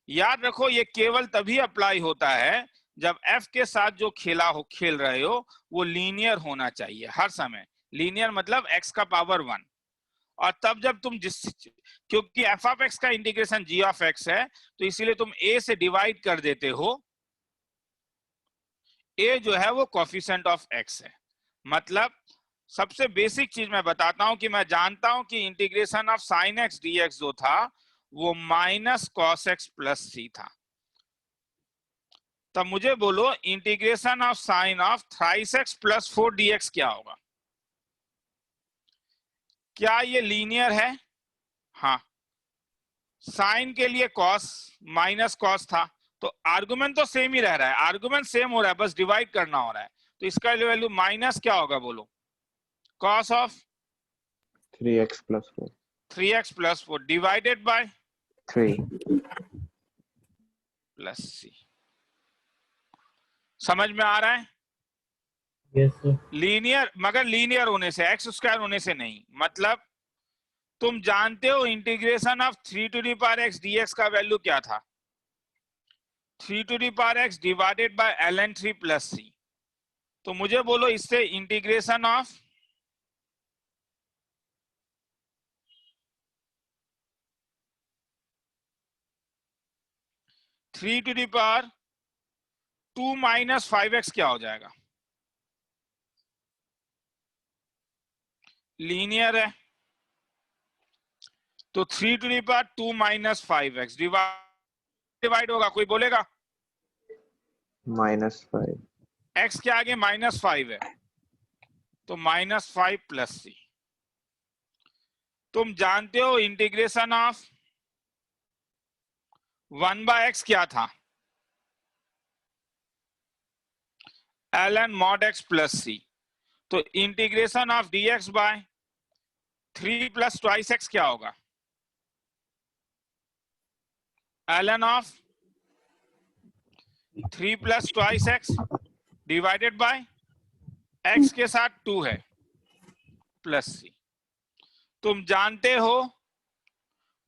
याद रखो ये केवल तभी अप्लाई होता है जब f के साथ जो खेल रहे हो वो लीनियर होना चाहिए हर समय। लीनियर मतलब x का पावर 1। और तब जब तुम क्योंकि f ऑफ x का इंटीग्रेशन g ऑफ x है तो इसीलिए तुम a से डिवाइड कर देते हो। a जो है वो कोफिशिएंट ऑफ x है। मतलब सबसे बेसिक चीज मैं बताता हूं कि मैं जानता हूं कि integration of sine x dx जो था वो माइनस कॉस एक्स प्लस सी था। तब मुझे बोलो integration of sign of thrice x plus 4 dx क्या होगा? क्या ये लीनियर है? हाँ, साइन के लिए कॉस माइनस कॉस था तो आर्गुमेंट तो सेम ही रह रहा है, आर्गुमेंट सेम हो रहा है, बस डिवाइड करना हो रहा है। तो इसका वैल्यू माइनस क्या होगा बोलो? Cos of 3x plus 4 3x plus 4 divided by 3 plus c. समझ में आ रहा है? यस सर लीनियर, मगर लीनियर होने से, एक्स स्क्वायर होने से नहीं। मतलब तुम जानते हो integration of 3 to the power x dx का वैल्यू क्या था? 3 to the power x divided by ln 3 plus c। तो मुझे बोलो इससे integration of three to the power 2 minus 5x क्या हो जाएगा? लीनियर है, तो 3 to the power 2 minus 5x divide होगा, कोई बोलेगा? -5 x के आगे -5 है, तो -5 प्लस c। तुम जानते हो इंटीग्रेशन ऑफ 1/x क्या था? ln mod x plus c। तो integration of dx by 3 plus twice x क्या होगा? ln of 3 plus twice x divided by x के साथ 2 है प्लस c। तुम जानते हो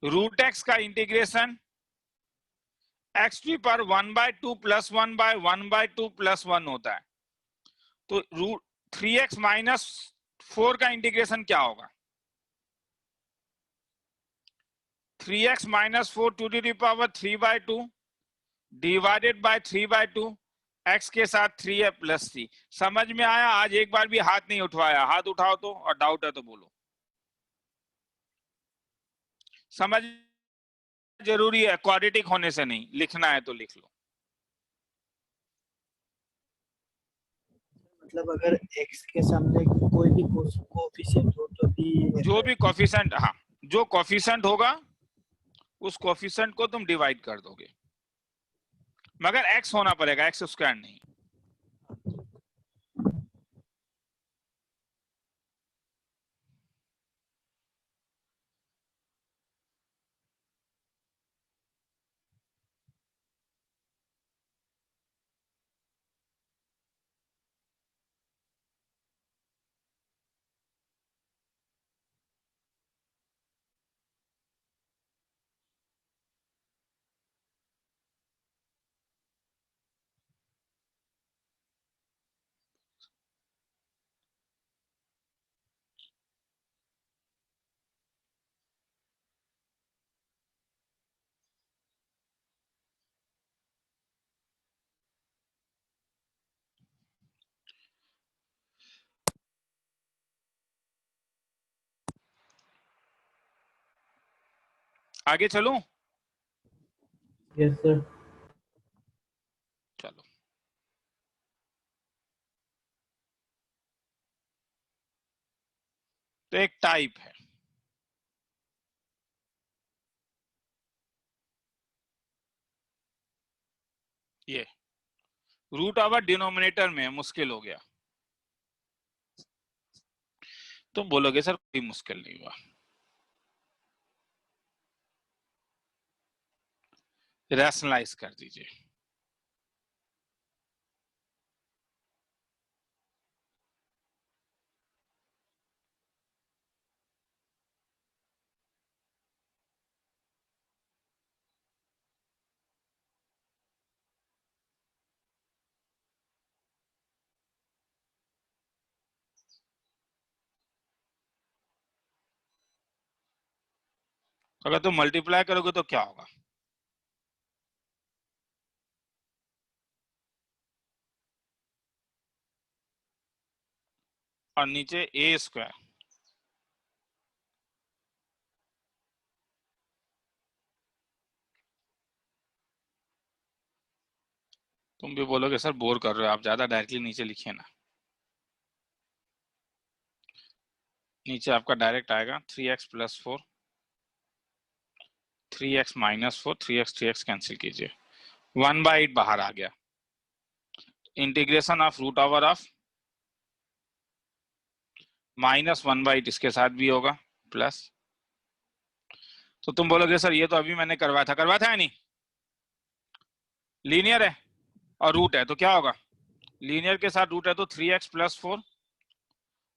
रूट x का इंटीग्रेशन x की पर 1/2 प्लस 1/1/2 प्लस 1 होता है। तो रूट 3x माइनस 4 का इंटीग्रेशन क्या होगा? 3x minus 4 to the power 3/2 divided by 3/2, x के साथ 3 है प्लस c। समझ में आया? आज एक बार भी हाथ नहीं उठवाया, हाथ उठाओ तो, और डाउट है तो बोलो। समझ जरूरी है, क्वाड्रेटिक होने से नहीं, लिखना है तो लिख लो। मतलब अगर x के सामने कोई भी कोएफिशिएंट हो तो भी जो भी कोफिशिएंट, हाँ, जो कोफिशिएंट होगा उस कोफिशिएंट को तुम डिवाइड कर दोगे, मगर x होना पड़ेगा, x स्क्वायर नहीं। आगे चलूं? Yes, sir. चलो, तो एक टाइप है, ये रूट ओवर डिनोमिनेटर में मुश्किल हो गया। तुम बोलोगे सर कोई मुश्किल नहीं हुआ, रैशनलाइज कर दीजिए। अगर तुम मल्टीप्लाई करोगे तो क्या होगा? और नीचे ए स्क्वायर। तुम भी बोलोगे सर बोर कर रहे हो आप, ज्यादा डायरेक्टली नीचे लिखिए ना। नीचे आपका डायरेक्ट आएगा 3x plus 4, 3x minus 4, 3x cancel कीजिए, 1/8 बाहर आ गया। Integration of root over of -1/8 इसके साथ भी होगा प्लस। तो तुम बोलोगे सर ये तो अभी मैंने करवाया था या नहीं? लीनियर है और रूट है तो क्या होगा? लीनियर के साथ रूट है तो 3x plus 4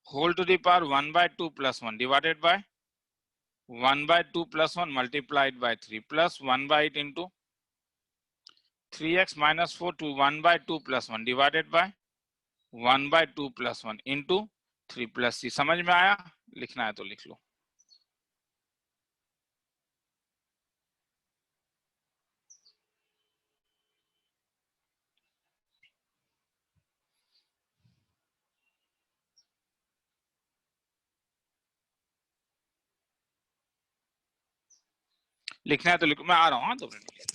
whole to the power 1/2 plus 1 divided by 1/2 plus 1 multiplied by 3 plus 1/8 into 3x minus 4 to 1/2 plus 1 divided by 1/2 plus 1 into 3 plus c। समझ में आया? लिखना है तो लिख लो। लिखना है तो लिखो, मैं आ रहा हूँ। हाँ, 2 मिनट।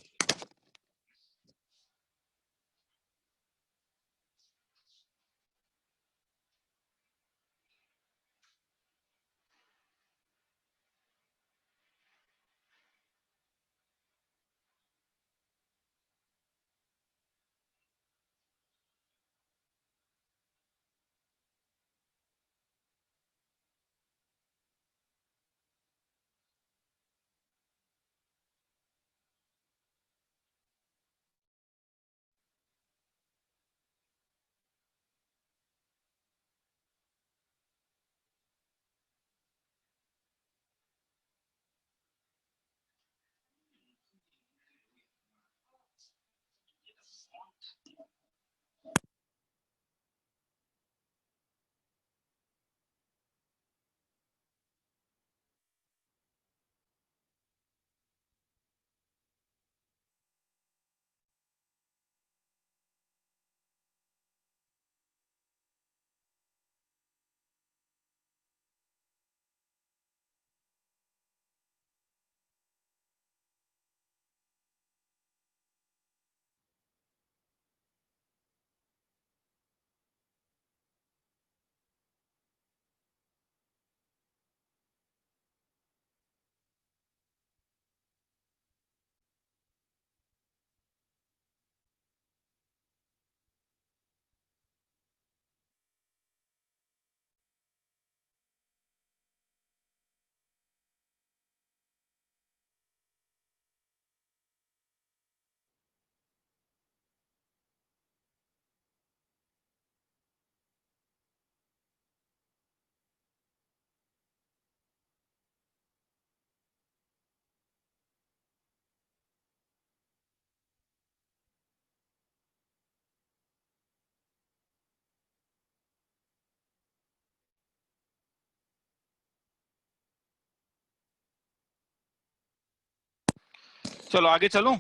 चलो आगे चलूं।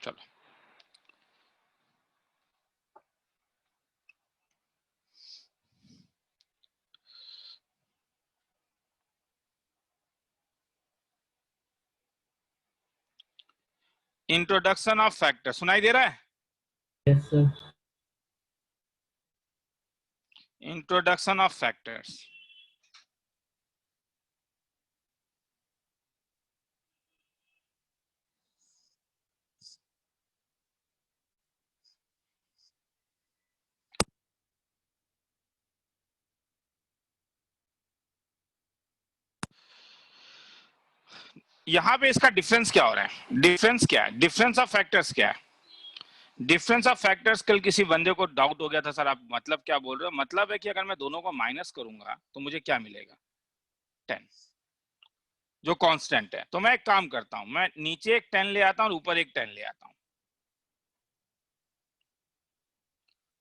चलो, इंट्रोडक्शन ऑफ फैक्टर सुनाई दे रहा है? Yes, sir. Introduction of factors. यहां पे इसका डिफरेंस क्या हो रहा है? डिफरेंस क्या है? डिफरेंस ऑफ फैक्टर्स क्या है? डिफरेंस ऑफ फैक्टर्स, कल किसी बंदे को डाउट हो गया था, सर आप मतलब क्या बोल रहे हो? मतलब है कि अगर मैं दोनों को माइनस करूंगा तो मुझे क्या मिलेगा? 10, जो कांस्टेंट है। तो मैं एक काम करता हूं, मैं नीचे एक 10 ले आता हूं और ऊपर एक 10 ले आता हूं।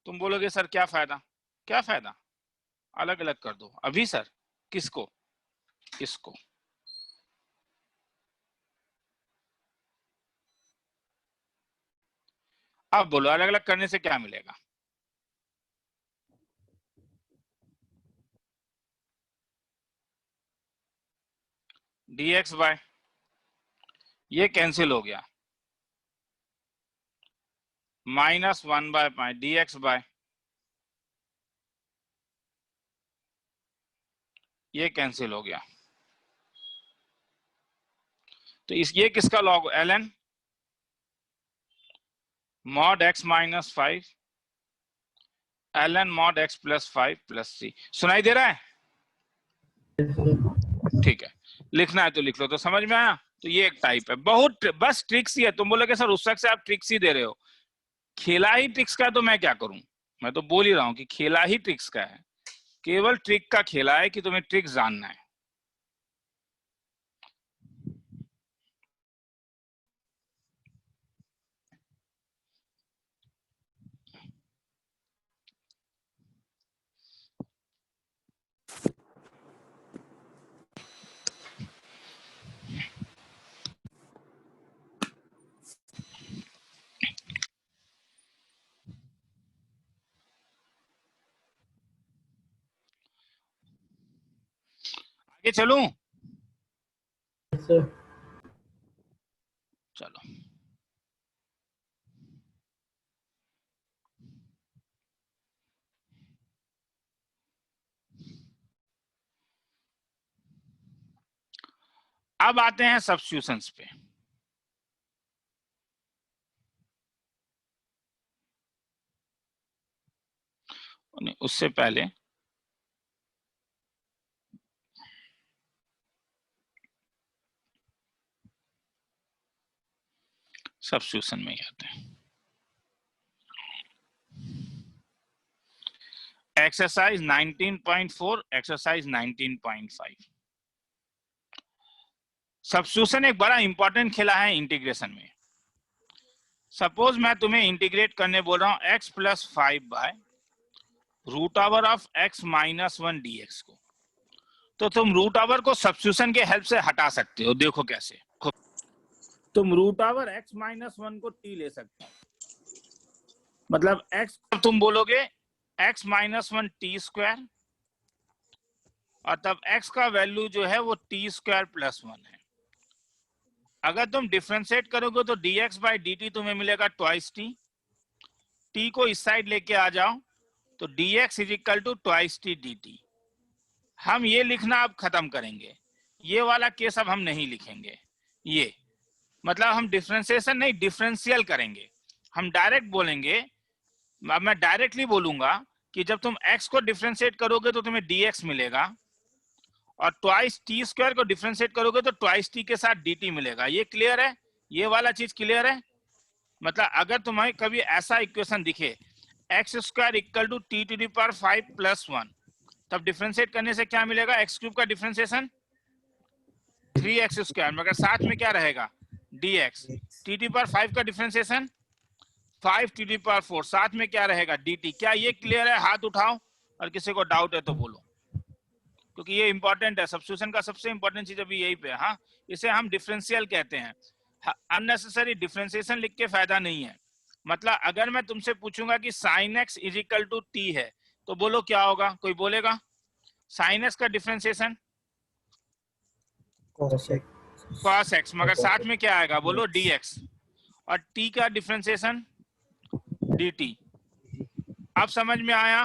तुम बोलोगे सर क्या फायदा? क्या फायदा? अलग अलग कर दो। अभी सर किसको? इसको। अब बोलो अलग अलग करने से क्या मिलेगा? dx बाय, ये कैंसिल हो गया, -1/π dx बाय, ये कैंसिल हो गया। तो इस ये किसका log? ln mod x minus 5 ln mod x plus 5 plus c। सुनाई दे रहा है? Yes, sir. ठीक है, लिखना है तो लिख लो। तो समझ में आया? तो ये एक टाइप है, बहुत बस ट्रिक्स ही है। तुम बोलोगे सर उस से आप ट्रिक्स ही दे रहे हो। खेला ही ट्रिक्स का है, तो मैं क्या करूं? मैं तो बोल ही रहा हूं कि खेला ही ट्रिक्स का है। केवल ट्रिक का खेला है कि तुम्हें ट्रिक्स जानना है। आगे चलूं? Yes, sir. चलो, अब आते हैं सब्स्टिट्यूशंस पे। नहीं, उससे पहले सब्स्टिट्यूशन में ही आते हैं। Exercise 19.4, exercise 19.5। सब्स्टिट्यूशन एक बड़ा इंपॉर्टेंट खेला है इंटीग्रेशन में। सपोज मैं तुम्हें इंटीग्रेट करने बोल रहा हूं x plus 5 by root over of x minus 1 dx को, तो तुम रूट ओवर को सब्स्टिट्यूशन के हेल्प से हटा सकते हो। देखो कैसे। तुम रूट ओवर x माइनस 1 को t ले सकते हो, मतलब x तुम बोलोगे x माइनस 1 टी स्क्वायर, और तब x का वैल्यू जो है वो टी स्क्वायर प्लस 1 है। अगर तुम डिफरेंशिएट करोगे तो dx बाई dt तुम्हें मिलेगा ट्वाइस टी। t को इस साइड लेके आ जाओ तो dx is equal to twice t dt। हम ये लिखना अब खत्म करेंगे, ये वाला केस अब हम नहीं लिखेंगे। ये मतलब हम डिफरेंशिएशन नहीं, डिफरेंशियल करेंगे। हम डायरेक्ट बोलेंगे, मैं डायरेक्टली बोलूंगा कि जब तुम x को डिफरेंशिएट करोगे तो तुम्हें dx मिलेगा, और ट्वाइस टी स्क्वायर को डिफरेंशिएट करोगे तो ट्वाइस टी के साथ dt मिलेगा। ये क्लियर है? ये वाला चीज क्लियर है? मतलब अगर तुम्हें कभी ऐसा इक्वेशन दिखे x square equal to t to the power 5 plus 1, तब डिफरेंशिएट करने से क्या मिलेगा? एक्स क्यूब का डिफरेंशिएशन 3x स्क्वायर, मगर साथ में क्या रहेगा? dx। टी टू पावर 5 का डिफरेंशिएशन 5 टी टू पावर 4, साथ में क्या रहेगा? dt। क्या ये क्लियर है? हाथ उठाओ, और किसी को डाउट है तो बोलो, क्योंकि ये इंपॉर्टेंट है। सब्स्टिट्यूशन का सबसे इंपॉर्टेंट चीज अभी यही पे है। हाँ, इसे हम डिफरेंशियल कहते हैं। अननेसेसरी डिफरेंशिएशन लिख के फायदा नहीं है। मतलब अगर मैं तुमसे पूछूंगा कि sine x is equal to t है, तो बोलो क्या होगा? कोई बोलेगा साइन एक्स का differentiation cos x cos x, मगर साथ में क्या आएगा? बोलो dx। और t का डिफरेंशिएशन dt। अब समझ में आया?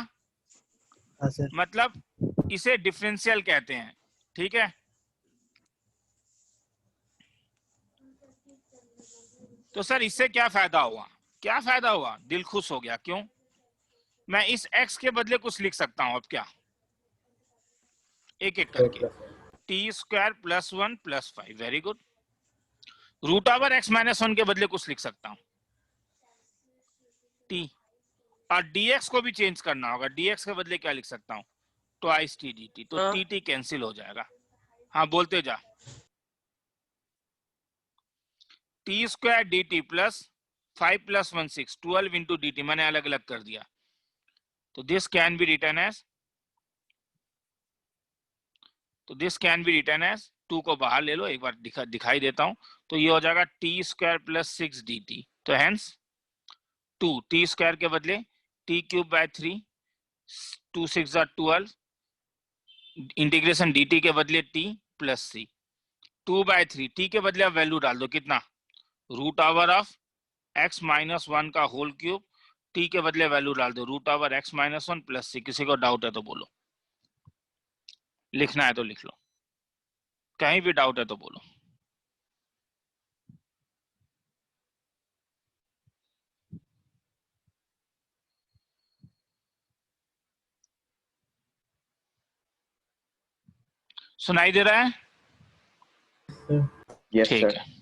हाँ सर। मतलब इसे डिफरेंशियल कहते हैं, ठीक है। तो सर इससे क्या फायदा हुआ? क्या फायदा हुआ? दिल खुश हो गया। क्यों? मैं इस x के बदले कुछ लिख सकता हूं। अब क्या? एक एक करके t square plus 1 plus 5, very good. Root over x minus 1 के बदले कुछ लिख सकता हूं, टी। और dx को भी चेंज करना होगा। dx के बदले क्या लिख सकता हूं? Twice t dt। तो टी टी कैंसिल हो जाएगा। हाँ बोलते जा। T square d t plus 5 plus 1 6, 12 into d t मैंने अलग अलग कर दिया। तो this can be written as, two को बाहर ले लो, एक बार दिखाई देता हूं। तो ये हो जाएगा T square plus 6 D T. तो हेंस 2 टी स्क्वायर के बदले T cube by 3, 2 6 12, integration D T के बदले टी प्लस सी, 2/3। टी के बदले आप वैल्यू डाल दो, कितना? Root over of x minus 1 का होल क्यूब। टी के बदले वैल्यू डाल दो root over x minus 1 plus c. किसी को डाउट है तो बोलो, लिखना है तो लिख लो, कहीं भी डाउट है तो बोलो। सुनाई दे रहा है? Yes, ठीक sir. है।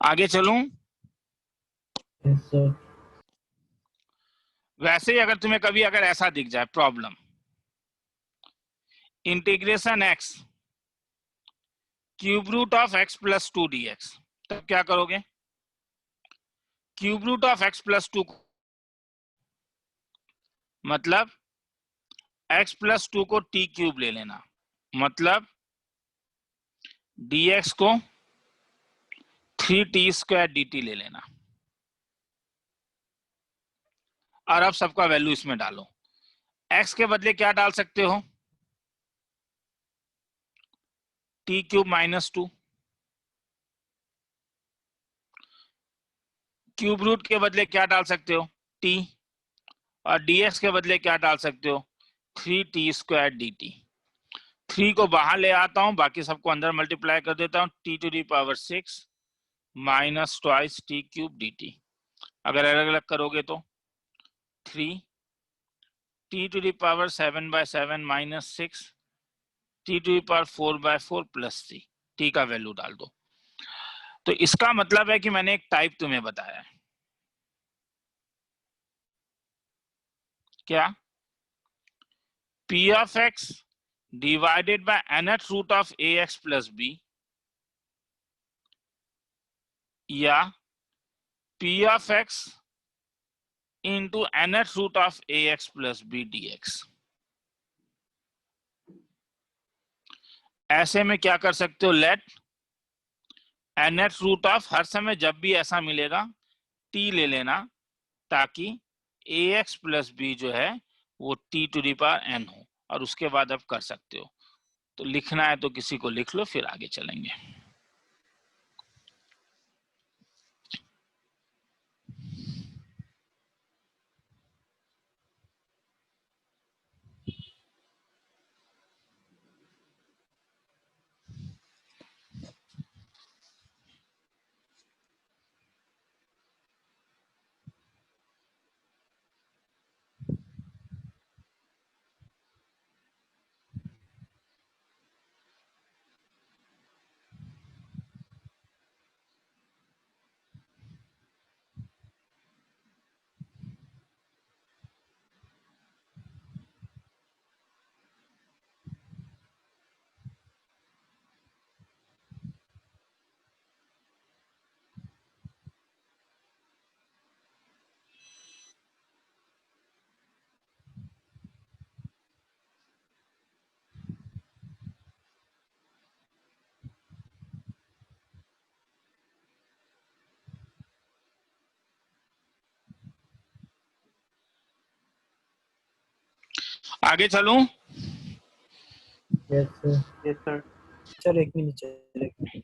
आगे चलूं? Yes, sir. वैसे ही अगर तुम्हें कभी अगर ऐसा दिख जाए problem integration x cube root of x plus 2 dx, तब क्या करोगे? Cube root of x plus 2 मतलब x प्लस 2 को t क्यूब ले लेना, मतलब dx को 3t स्क्वायर dt ले लेना। और अब सबका वैल्यू इसमें डालो। x के बदले क्या डाल सकते हो? t cube minus 2, cube root के बदले क्या डाल सकते हो? t, और dx के बदले क्या डाल सकते हो? 3t square dt। 3 को बाहर ले आता हूं, बाकी सबको अंदर मल्टीप्लाई कर देता हूं। t to the power 6 minus twice t cube dt। अगर अलग अलग करोगे तो 3 t to the power 7/7 minus 6 t to the power 4/4 plus c। t का वैल्यू डाल दो। तो इसका मतलब है कि मैंने एक टाइप तुम्हें बताया है। क्या? p of x divided by nth root of ax plus b, या p of x into nth root of ax plus b dx। ऐसे में क्या कर सकते हो? लेट nth रूट ऑफ, हर समय जब भी ऐसा मिलेगा t ले लेना, ताकि ax प्लस b जो है वो t to the power n हो, और उसके बाद अब कर सकते हो। तो लिखना है तो किसी को लिख लो, फिर आगे चलेंगे। आगे चलूं? Yes, sir. Yes, sir. Sir एक मिनट सर, एक मिनट।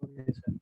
Okay sir.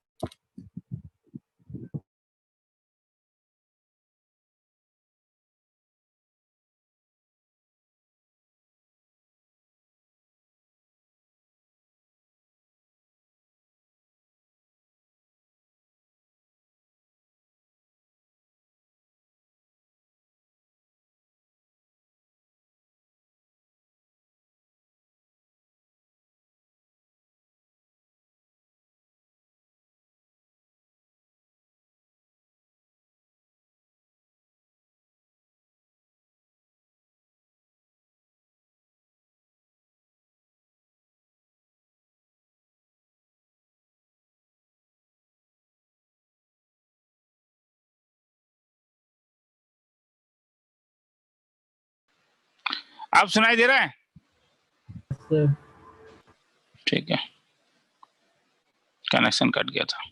आप सुनाई दे रहा है? Sir. ठीक है, कनेक्शन कट गया था।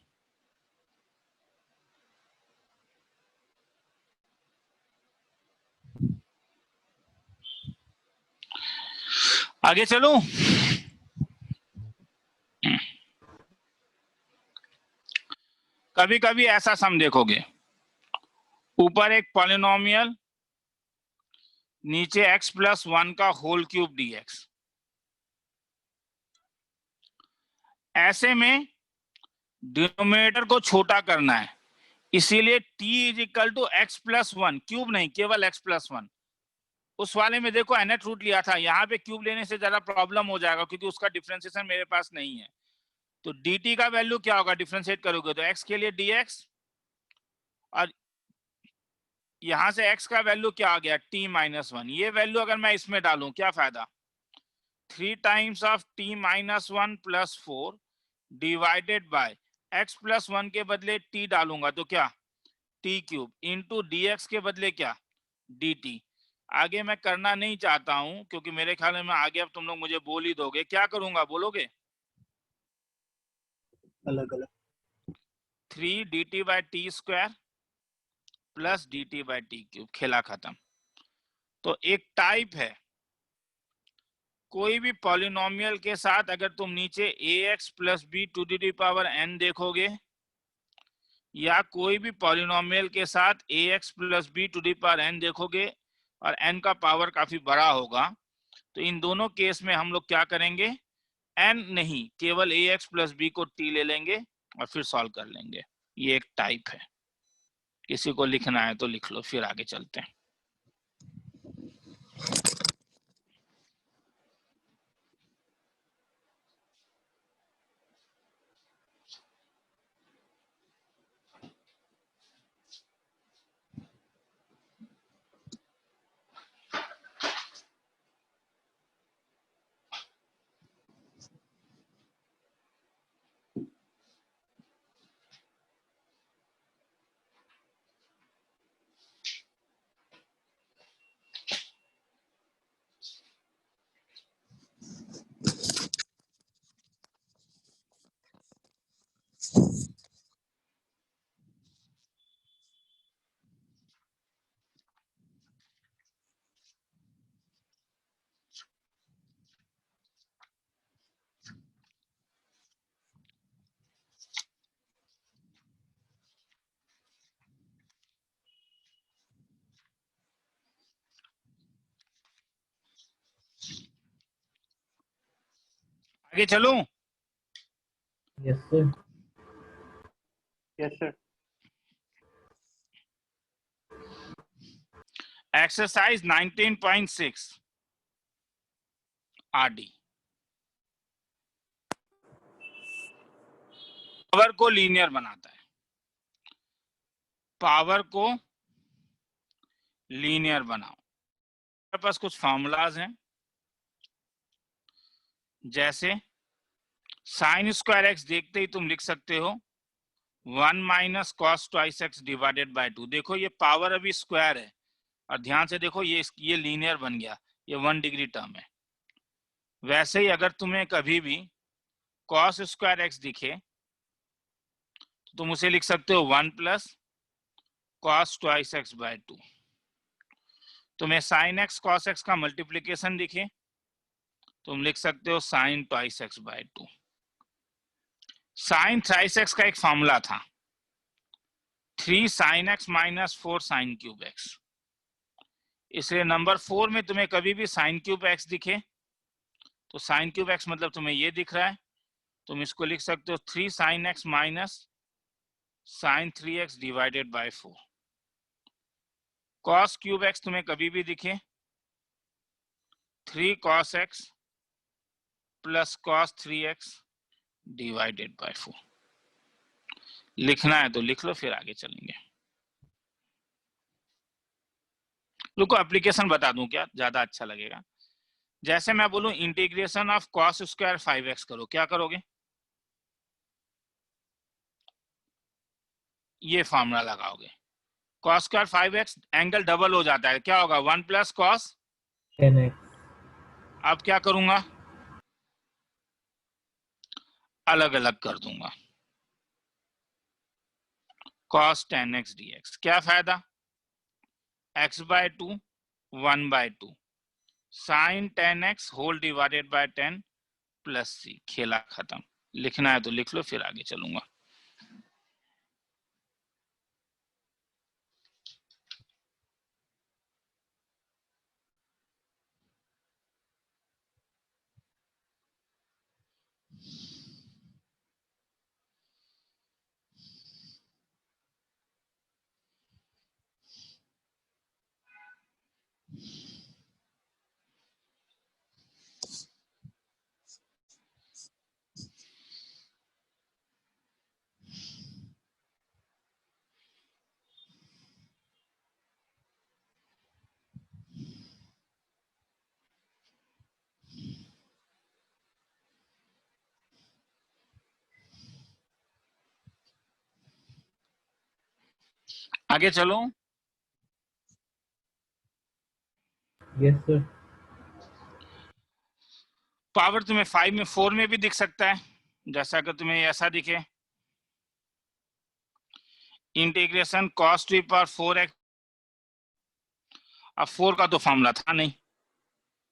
आगे चलूं? कभी कभी ऐसा सम देखोगे, ऊपर एक पॉलिनोमियल नीचे x प्लस 1 का होल क्यूब dx। ऐसे में डिनोमिनेटर को छोटा करना है, इसीलिए t is equal to x plus 1, cube नहीं, केवल x प्लस 1। उस वाले में देखो nth रूट लिया था, यहाँ पे क्यूब लेने से ज्यादा प्रॉब्लम हो जाएगा क्योंकि उसका डिफरेंशिएशन मेरे पास नहीं है। तो dt का वैल्यू क्या होगा, डिफरेंशिएट करोगे तो x के लिए dx, और यहां से x का वैल्यू क्या आ गया, t माइनस 1। ये वैल्यू अगर मैं इसमें डालूं क्या फायदा, 3 times of t minus 1 plus 4 divided by x plus 1 के बदले t डालूंगा तो क्या, t क्यूब इंटू dx के बदले क्या, dt। आगे मैं करना नहीं चाहता हूं क्योंकि मेरे ख्याल में आगे अब तुम लोग मुझे बोल ही दोगे। क्या करूंगा बोलोगे, अलग अलग। 3 dt by t square plus dt by t cube, खेला खत्म। तो एक टाइप है, कोई भी पॉलिनोमियल के साथ अगर तुम नीचे ax plus b to the power n देखोगे, या कोई भी पॉलिनोमियल के साथ ax plus b to the power n देखोगे और n का पावर काफी बड़ा होगा, तो इन दोनों केस में हम लोग क्या करेंगे, n नहीं केवल ax प्लस बी को t ले लेंगे और फिर सॉल्व कर लेंगे। ये एक टाइप है, किसी को लिखना है तो लिख लो, फिर आगे चलते हैं। आगे चलूं, Yes, sir. Yes, sir. Exercise 19.6 RD. Power को लीनियर बनाता है, पावर को लीनियर बनाओ। मेरे पास कुछ फॉर्मूलाज हैं, जैसे साइन स्क्वायर एक्स देखते ही तुम लिख सकते हो 1 minus cos twice x divided by 2। देखो ये पावर अभी स्क्वायर है, और ध्यान से देखो ये लीनियर बन गया, ये 1 डिग्री टर्म है। वैसे ही अगर तुम्हें कभी भी कॉस स्क्वायर एक्स दिखे तो तुम उसे लिख सकते हो 1 plus cos twice x by 2। तुम्हें साइन एक्स कॉस एक्स का मल्टीप्लीकेशन दिखे तुम लिख सकते हो sine twice x by 2। Sine thrice x का एक फॉर्मूला था 3 sine x minus 4 sine cube x. इसलिए नंबर 4 में तुम्हें कभी भी साइन क्यूब एक्स दिखे तो साइन क्यूब एक्स मतलब तुम्हें ये दिख रहा है, तुम इसको लिख सकते हो 3 sine x minus sine 3x divided by 4। Cos cube x तुम्हें कभी भी दिखे 3 cos x plus cos 3x divided by 4। लिखना है तो लिख लो, फिर आगे चलेंगे। रुको एप्लीकेशन बता दूं क्या, ज्यादा अच्छा लगेगा। जैसे मैं बोलूं integration of cos square 5x करो, क्या करोगे, ये फॉर्मूला लगाओगे। cos square 5x angle double हो जाता है, क्या होगा 1 प्लस cos। 10x. अब क्या करूंगा, अलग अलग कर दूंगा, cos 10x dx। क्या फायदा, x by 2 1 by 2 sine 10x whole divided by 10 plus c। खेला खत्म। लिखना है तो लिख लो, फिर आगे चलूंगा। आगे चलो। Yes, sir. पावर तुम्हें 5 में 4 में भी दिख सकता है, जैसा कि तुम्हें ऐसा दिखे, integration cos to power 4x। अब 4 का तो फॉर्मूला था नहीं,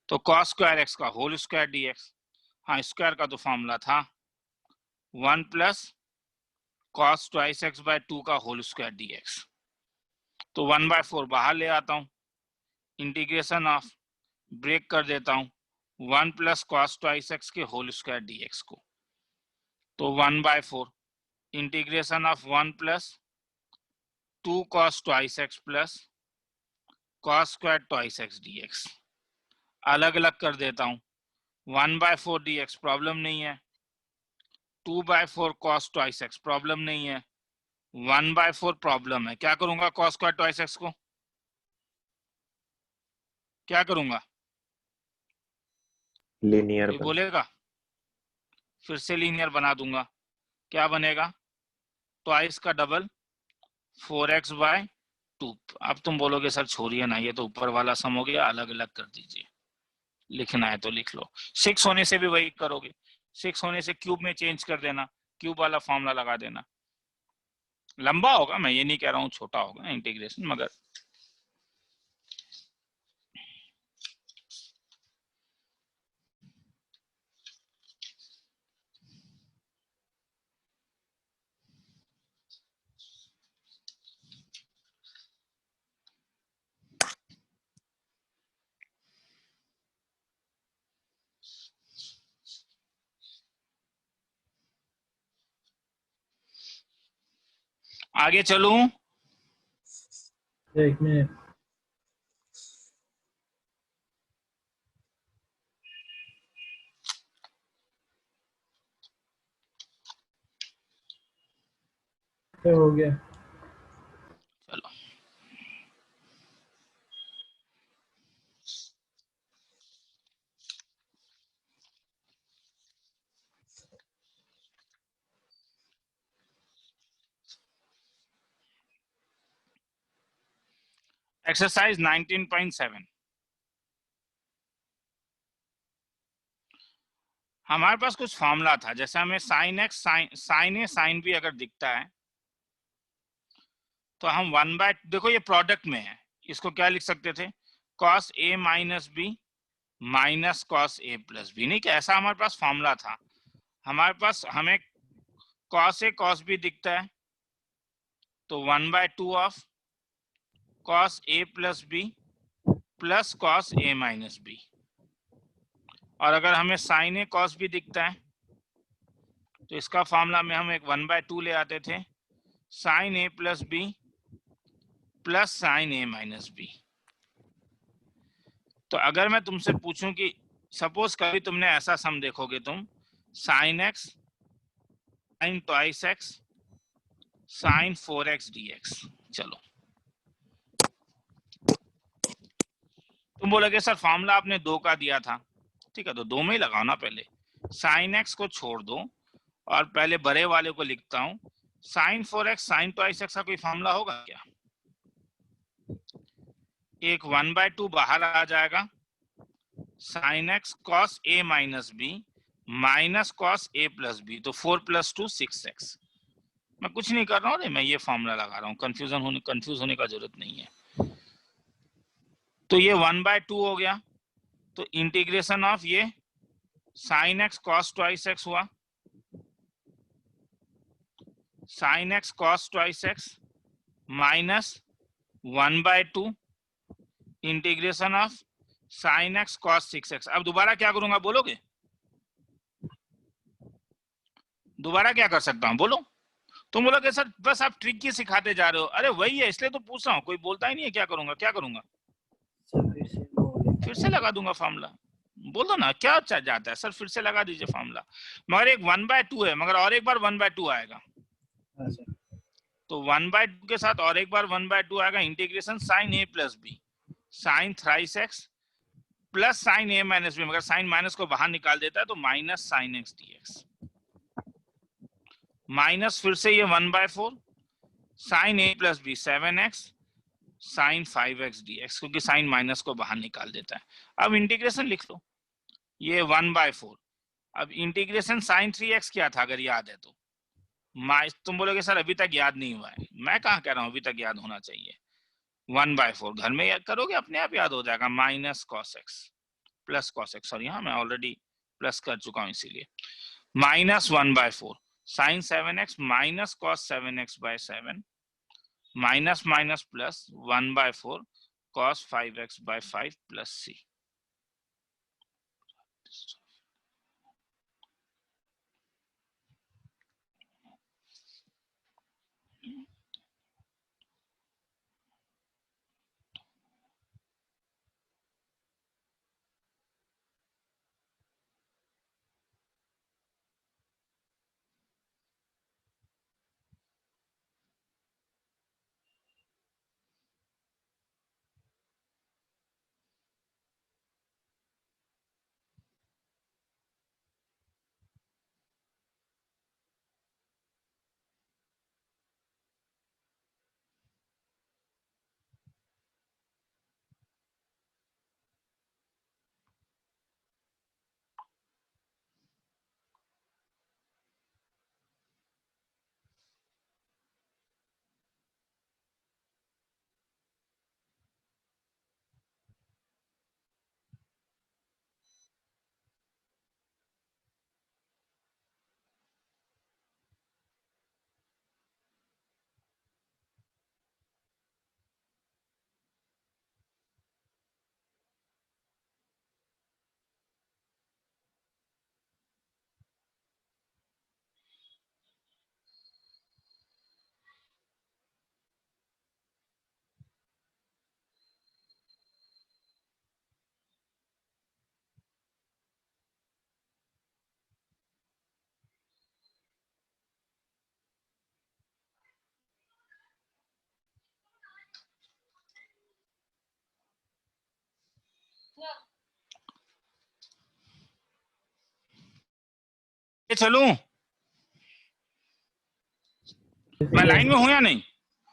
तो cos स्क्वायर x का होल स्क्वायर dx। हाँ, स्क्वायर का तो फॉर्मूला था 1 plus cos twice x by 2 का होल स्क्वायर dx। तो 1/4 बाहर ले आता हूं, इंटीग्रेशन ऑफ ब्रेक कर देता हूं 1 प्लस cos ट्वाइस x के होल स्क्वायर dx को। तो 1/4 integration of 1 plus 2 cos twice x plus cos square twice x dx। अलग अलग कर देता हूं, 1/4 dx प्रॉब्लम नहीं है, 2/4 cos ट्वाइस x प्रॉब्लम नहीं है, 1/4 प्रॉब्लम है। क्या करूंगा cos स्क्वायर ट्वाइस x को? क्या करूंगा? लीनियर कोई बोलेगा? फिर से लीनियर बना दूंगा। क्या बनेगा? ट्वाइस का डबल 4x बाय 2। अब तुम बोलोगे सर छोड़िए ना, ये तो ऊपर वाला सम हो गया, अलग अलग कर दीजिए। लिखना है तो लिख लो। 6 होने से भी वही करोगे, 6 होने से क्यूब में चेंज कर देना, क्यूब वाला फॉर्मूला लगा देना। लंबा होगा, मैं ये नहीं कह रहा हूँ छोटा होगा इंटीग्रेशन, मगर आगे चलूं। Sir, 1 minute. Sir, हो गया। चलो एक्सरसाइज 19.7। हमारे पास कुछ फॉर्मूला था, जैसे हमें साइन एक्स साइन ए साइन बी अगर दिखता है तो हम 1/, देखो ये प्रोडक्ट में है, इसको क्या लिख सकते थे? cos a minus b minus cos a plus b. नहीं, क्या ऐसा हमारे पास फॉर्मूला था? हमारे पास हमें cos a cos b दिखता है, तो 1/2 of cos a plus b plus cos a minus b. और अगर हमें साइन ए cos b दिखता है तो इसका फॉर्मूला में हम एक 1/2 ले आते थे, sign a plus b plus sine a minus B. तो अगर मैं तुमसे पूछूं कि सपोज कभी तुमने ऐसा सम देखोगे, तुम sine x sine twice x sine 4x dx। चलो तुम बोलोगे सर फॉर्मूला आपने 2 का दिया था, ठीक है तो 2 में ही लगाओ ना। पहले साइन एक्स को छोड़ दो और पहले बड़े वाले को लिखता हूं, sign 4x sign twice x का कोई फॉर्मूला होगा क्या? एक 1/2 बाहर आ जाएगा, sine x cos A minus b minus cos A plus B, तो 4 + 2 6x। मैं कुछ नहीं कर रहा हूँ, मैं ये फॉर्मूला लगा रहा हूँ, कंफ्यूज होने का जरूरत नहीं है। तो ये 1/2 हो गया, तो इंटीग्रेशन ऑफ ये sine x cos twice x हुआ, sine x cos twice x minus 1/2 integration of sine x cos 6x। अब दोबारा क्या करूंगा बोलोगे? दोबारा क्या कर सकता हूं बोलो? तुम बोलोगे सर बस आप ट्रिक ही सिखाते जा रहे हो। अरे वही है, इसलिए तो पूछ रहा हूँ, कोई बोलता ही नहीं है क्या करूंगा क्या करूंगा। फिर से लगा दूंगा फॉर्मूला, बोलो ना क्या जाता है सर, फिर से लगा दीजिए फॉर्मूला। मगर एक 1/2 है, मगर और एक बार 1/2 आएगा, तो 1/2 के साथ और एक बार 1/2 आएगा, integration sine a plus b sine thrice x plus sine a minus b, मगर साइन माइनस को बाहर निकाल देता है तो minus sine x dx minus फिर से ये 1/4 sine a plus b 7x sine 5x dx, क्योंकि साइन माइनस को बाहर निकाल देता है। अब इंटीग्रेशन लिख लो, ये 1/4। अब इंटीग्रेशन साइन 3x क्या था अगर याद है तो? तुम बोलोगे सर अभी तक याद नहीं हुआ है। मैं कहाँ कह रहा हूँ अभी तक याद होना चाहिए। 1/4 घर में याद करोगे अपने आप याद हो जाएगा। Minus cos x plus cos x, sorry हाँ मैं ऑलरेडी प्लस कर चुका हूँ इसीलिए। Minus 1/4 sine 7x minus cos 7x/7 minus minus plus 1/4 cos 5x/5 plus c। चलूं मैं लाइन में हूं या नहीं?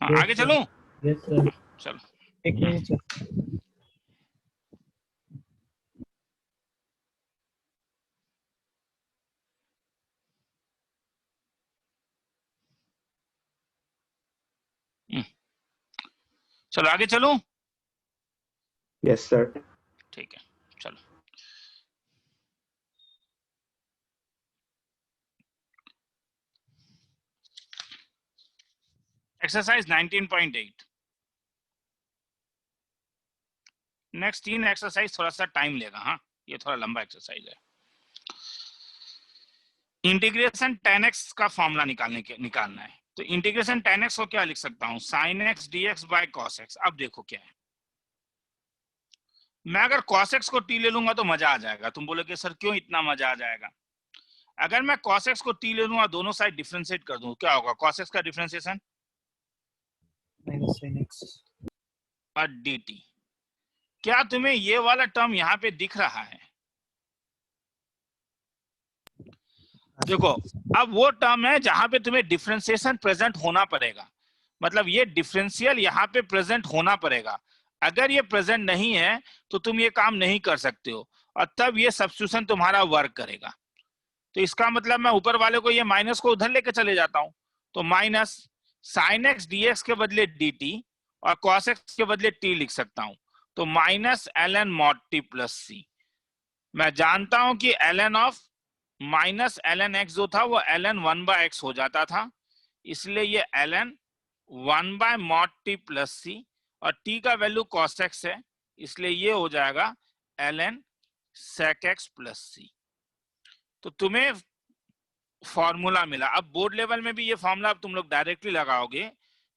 हाँ, Yes, आगे sir. चलूं? Yes, sir. चलो। एक मिनट सर। चलो आगे चलूं? Yes, sir. ठीक है चलो। एक्सरसाइज 19.8। नेक्स्ट 3 एक्सरसाइज थोड़ा सा टाइम लेगा। हाँ ये थोड़ा लंबा एक्सरसाइज है। इंटीग्रेशन 10x का फॉर्मूला निकालना है। तो इंटीग्रेशन 10x को क्या लिख सकता हूं? sin x dx by cos x। अब देखो क्या है, मैं अगर cos x को t ले लूंगा तो मजा आ जाएगा। तुम बोलोगे सर क्यों इतना मजा आ जाएगा? अगर मैं cos x को t ले लूंगा, दोनों साइड डिफरेंशिएट कर दूं, क्या होगा? cos x का डिफरेंशिएशन माइनस साइन एक्स और dt। क्या तुम्हें ये वाला टर्म यहाँ पे दिख रहा है? देखो अब वो टर्म है जहां पे तुम्हें डिफरेंशिएशन प्रेजेंट होना पड़ेगा। मतलब ये डिफरेंशियल यहाँ पे प्रेजेंट होना पड़ेगा। अगर ये प्रेजेंट नहीं है तो तुम ये काम नहीं कर सकते हो, और तब ये सब्स्टिट्यूशन तुम्हारा वर्क करेगा। तो इसका मतलब मैं ऊपर वाले को ये माइनस को उधर लेके चले जाता हूं। तो माइनस साइन एक्स dx के बदले dt और cos x के बदले t लिख सकता हूं। तो minus ln mod t plus c। मैं जानता हूं कि ln of minus ln x जो था वो ln 1/x हो जाता था, इसलिए ये ln 1/mod t plus c, और t का वैल्यू cos x है, इसलिए ये हो जाएगा ln sec x plus c। तो तुम्हें फॉर्मूला मिला। अब बोर्ड लेवल में भी ये फॉर्मूला तुम लोग डायरेक्टली लगाओगे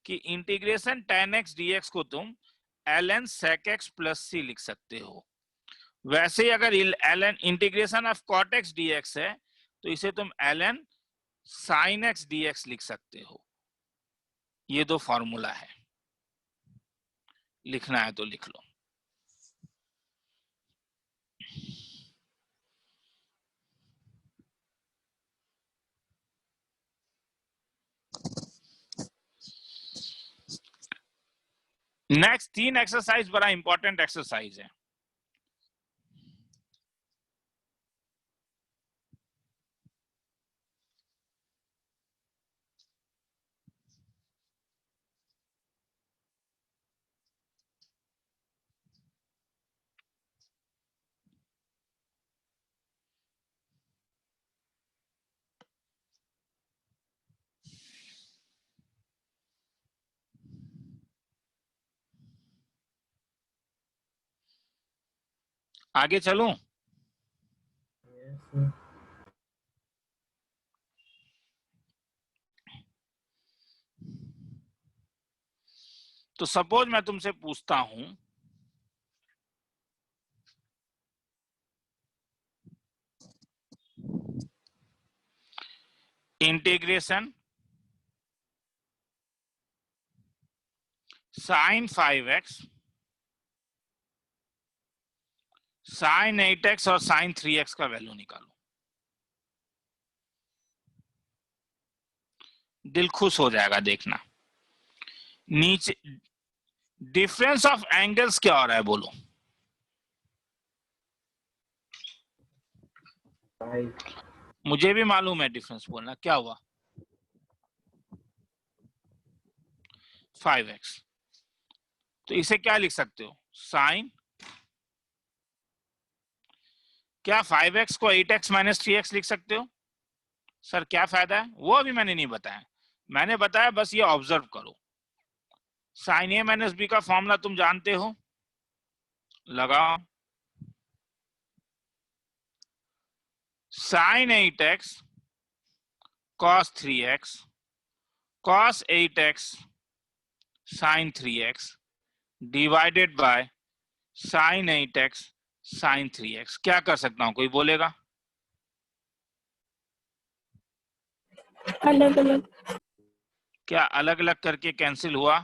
कि इंटीग्रेशन tan x dx को तुम ln sec x plus c लिख सकते हो। वैसे ही अगर ln integration of cot x dx है तो इसे तुम ln sin x dx लिख सकते हो। ये दो फॉर्मूला है, लिखना है तो लिख लो। नेक्स्ट 3 एक्सरसाइज बड़ा इंपॉर्टेंट एक्सरसाइज है। आगे चलूं? Yes, sir. तो सपोज मैं तुमसे पूछता हूं integration sign 5x, sign 8x और साइन 3x का वैल्यू निकालो। दिल खुश हो जाएगा देखना। नीचे डिफरेंस ऑफ एंगल्स क्या हो रहा है बोलो? 5. मुझे भी मालूम है डिफरेंस बोलना। क्या हुआ? 5x। तो इसे क्या लिख सकते हो? साइन, क्या 5x को 8x माइनस 3x लिख सकते हो? सर क्या फायदा है? वो अभी मैंने नहीं बताया। मैंने बताया बस ये ऑब्जर्व करो। साइन ए माइनस बी का फॉर्मूला तुम जानते हो, लगाओ। Sine 8x cos 3x cos 8x sin 3x divided by sin 8x sin 3x। क्या कर सकता हूं? कोई बोलेगा? अलग अलग। क्या अलग अलग करके कैंसिल हुआ?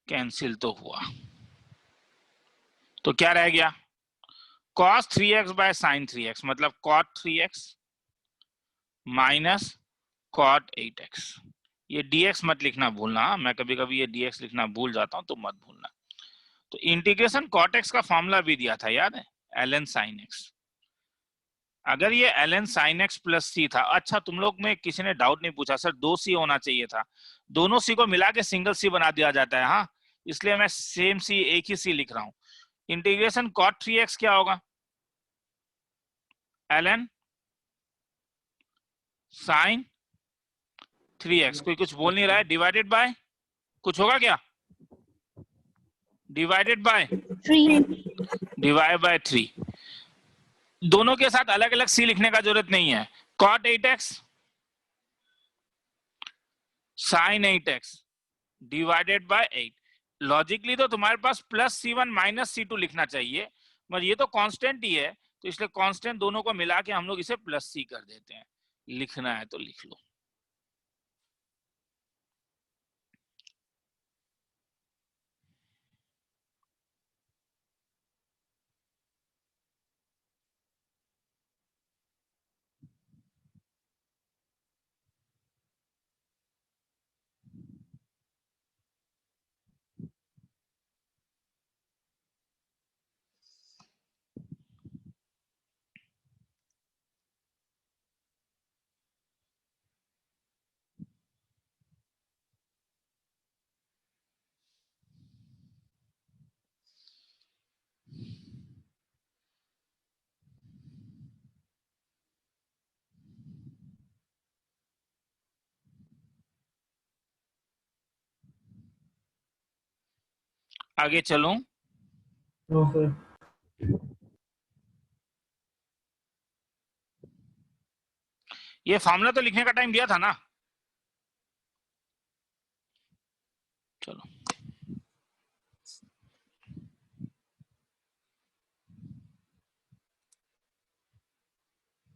कैंसिल तो हुआ। तो क्या रह गया? cos 3x bye sin 3x मतलब cot 3x minus cot 8x। ये dx मत लिखना भूलना, मैं कभी कभी ये dx लिखना भूल जाता हूं तो मत भूलना। तो इंटीग्रेशन cot x का फॉर्मूला भी दिया था, याद है? ln sin x। अगर ये ln sin x plus c था, अच्छा तुम लोग में किसी ने डाउट नहीं पूछा सर 2c होना चाहिए था। दोनों c को मिला के सिंगल c बना दिया जाता है। हाँ, इसलिए मैं सेम c एक ही c लिख रहा हूं। इंटीग्रेशन cot 3x क्या होगा? ln sin 3x। कोई कुछ बोल नहीं रहा है। डिवाइडेड बाय कुछ होगा क्या? Divided by 3 divide by 3। दोनों के साथ अलग अलग सी लिखने का जरूरत नहीं है। cot 8x sin 8x divided by 8। Logically तो तुम्हारे पास प्लस c1 माइनस c2 लिखना चाहिए, मगर ये तो कांस्टेंट ही है, तो इसलिए कांस्टेंट दोनों को मिला के हम लोग इसे प्लस c कर देते हैं। लिखना है तो लिख लो। आगे चलूं? No, sir. ये फॉर्मूला तो लिखने का टाइम दिया था ना? चलो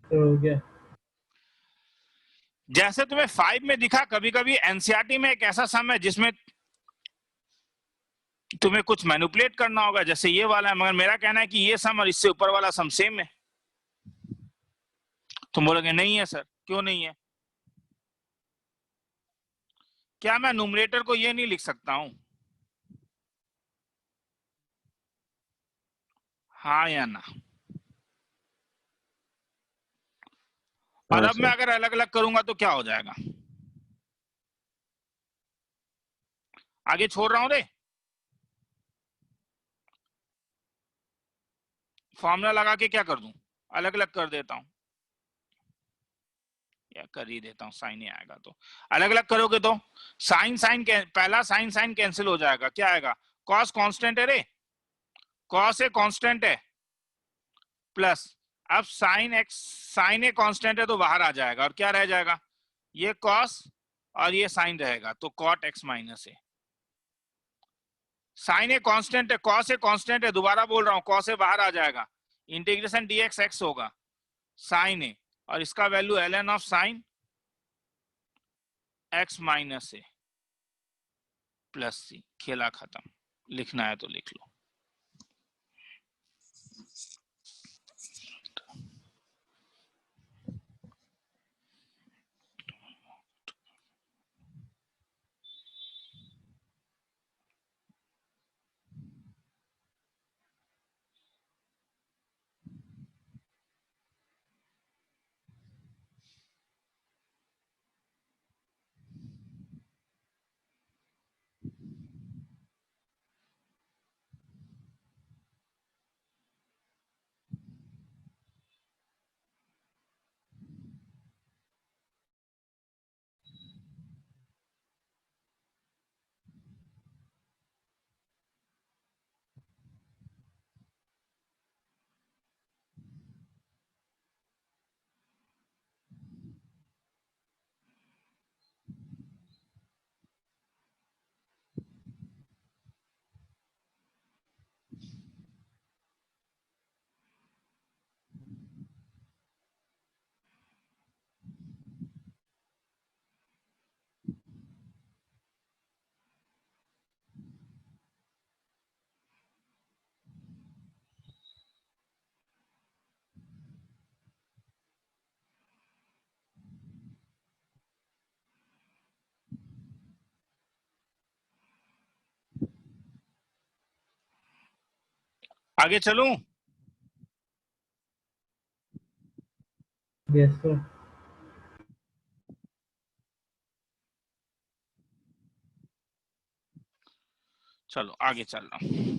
Sir, हो गया. जैसे तुम्हें 5 में दिखा, कभी कभी एनसीईआरटी में एक ऐसा सम है जिसमें तुम्हें कुछ मैनिपुलेट करना होगा, जैसे ये वाला है, मगर मेरा कहना है कि ये सम और इससे ऊपर वाला सम सेम है। तुम बोलोगे नहीं है सर, क्यों नहीं है? क्या मैं न्यूमरेटर को ये नहीं लिख सकता हूं? हाँ या ना? और हाँ अब मैं सर। अगर अलग अलग करूंगा तो क्या हो जाएगा? आगे छोड़ रहा हूं रे, फॉर्मूला लगा के क्या कर दूं, अलग अलग कर देता हूं, या कर ही देता हूं, साइन ही आएगा। तो अलग अलग करोगे तो साइन साइन पहला साइन साइन कैंसिल हो जाएगा, क्या आएगा? कॉस कांस्टेंट है रे, कॉस ए कांस्टेंट है, प्लस अब sine x, sine a constant है तो बाहर आ जाएगा, और क्या रह जाएगा? ये कॉस और ये साइन रहेगा, तो cot x minus a. Sine a constant है, कॉस ए कांस्टेंट है, दोबारा बोल रहा हूं, कॉस ए बाहर आ जाएगा, इंटीग्रेशन डीएक्स एक्स होगा, साइन ए, और इसका value ln of sine x minus a plus c. खेला खत्म, लिखना है तो लिख लो। आगे चलूं? Yes, sir. चलो आगे चल रहा हूं।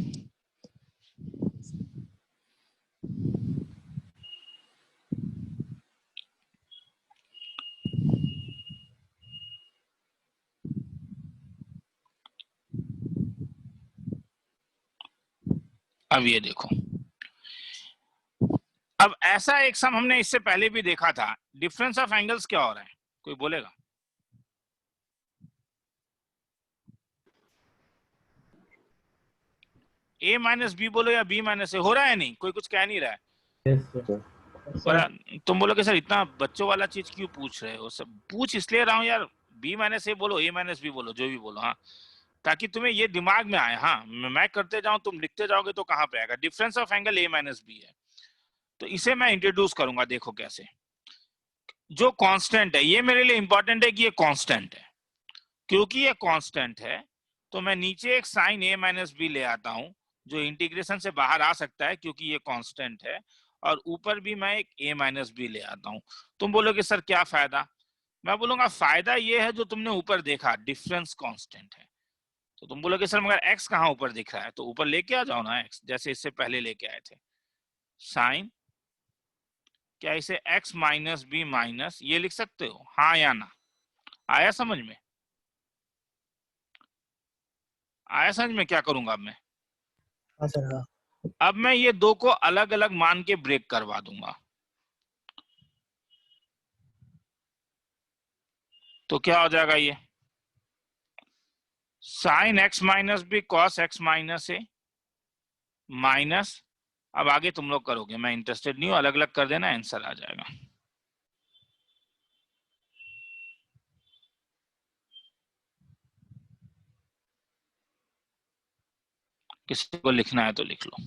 अब ये देखो, अब ऐसा एक सम हमने इससे पहले भी देखा था, डिफरेंस ऑफ एंगल्स क्या हो रहा है, कोई बोलेगा? a माइनस बी बोलो या b माइनस ए, हो रहा है नहीं? कोई कुछ कह नहीं रहा है। Yes, sir. तुम बोलोगे सर इतना बच्चों वाला चीज क्यों पूछ रहे हो? सब पूछ इसलिए रहा हूं यार, b माइनस ए बोलो, a माइनस बी बोलो, जो भी बोलो, हाँ, ताकि तुम्हें ये दिमाग में आए। हाँ, मैं करते जाऊं, तुम लिखते जाओगे तो कहां पे आएगा? Difference of angle a minus b है, तो इसे मैं इंट्रोड्यूस करूंगा। देखो कैसे, जो कांस्टेंट है, ये मेरे लिए इंपॉर्टेंट है कि ये कांस्टेंट है, क्योंकि ये कांस्टेंट है तो मैं नीचे एक साइन a माइनस बी ले आता हूं, जो इंटीग्रेशन से बाहर आ सकता है क्योंकि ये कांस्टेंट है, और ऊपर भी मैं एक a माइनस बी ले आता हूं। तुम बोलोगे सर क्या फायदा? मैं बोलूंगा फायदा ये है जो तुमने ऊपर देखा, डिफरेंस कांस्टेंट है। तो तुम बोलोगे सर मगर x कहाँ ऊपर दिख रहा है? तो ऊपर लेके आ जाओ ना x, जैसे इससे पहले लेके आए थे। साइन, क्या इसे x माइनस बी माइनस ये लिख सकते हो? हाँ या ना? आया समझ में? आया समझ में? क्या करूंगा अब मैं? हाँ सर हाँ। अब मैं ये दो को अलग अलग मान के ब्रेक करवा दूंगा, तो क्या हो जाएगा? ये sine x minus b cos x minus a minus, अब आगे तुम लोग करोगे, मैं इंटरेस्टेड नहीं हूं, अलग अलग कर देना, आंसर आ जाएगा। किसी को लिखना है तो लिख लो।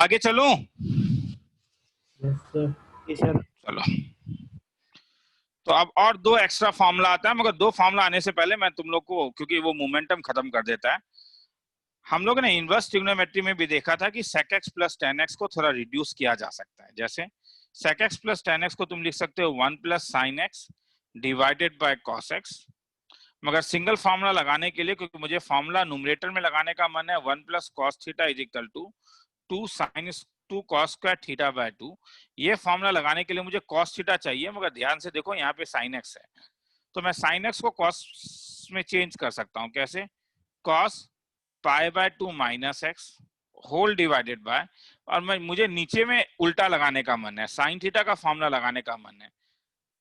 आगे चलूं? Yes, sir. जी सर। चलो, तो अब और दो एक्स्ट्रा फॉर्मूला आता है, मगर दो फॉर्मूला आने से पहले मैं तुम लोग को, क्योंकि वो मोमेंटम खत्म कर देता है, हम लोग ने इनवर्स ट्रिग्नोमेट्री में भी देखा था कि sec x plus tan x को थोड़ा रिड्यूस किया जा सकता है। जैसे sec x plus tan x को तुम लिख सकते हो 1 plus sine x divided by cos x, मगर सिंगल फॉर्मूला लगाने के लिए, क्योंकि मुझे फॉर्मूला न्यूमरेटर में लगाने का मन है, 1 plus cos theta is equal to 2 sine 2 cos square theta by 2, ये फॉर्मूला लगाने के लिए मुझे cos थीटा चाहिए, मगर ध्यान से देखो यहाँ पे sin x है, तो मैं sin x को cos में चेंज कर सकता हूँ। कैसे? cos pi by 2 minus x whole divided by, और मुझे नीचे में उल्टा लगाने का मन है, sin थीटा का फॉर्मूला लगाने का मन है।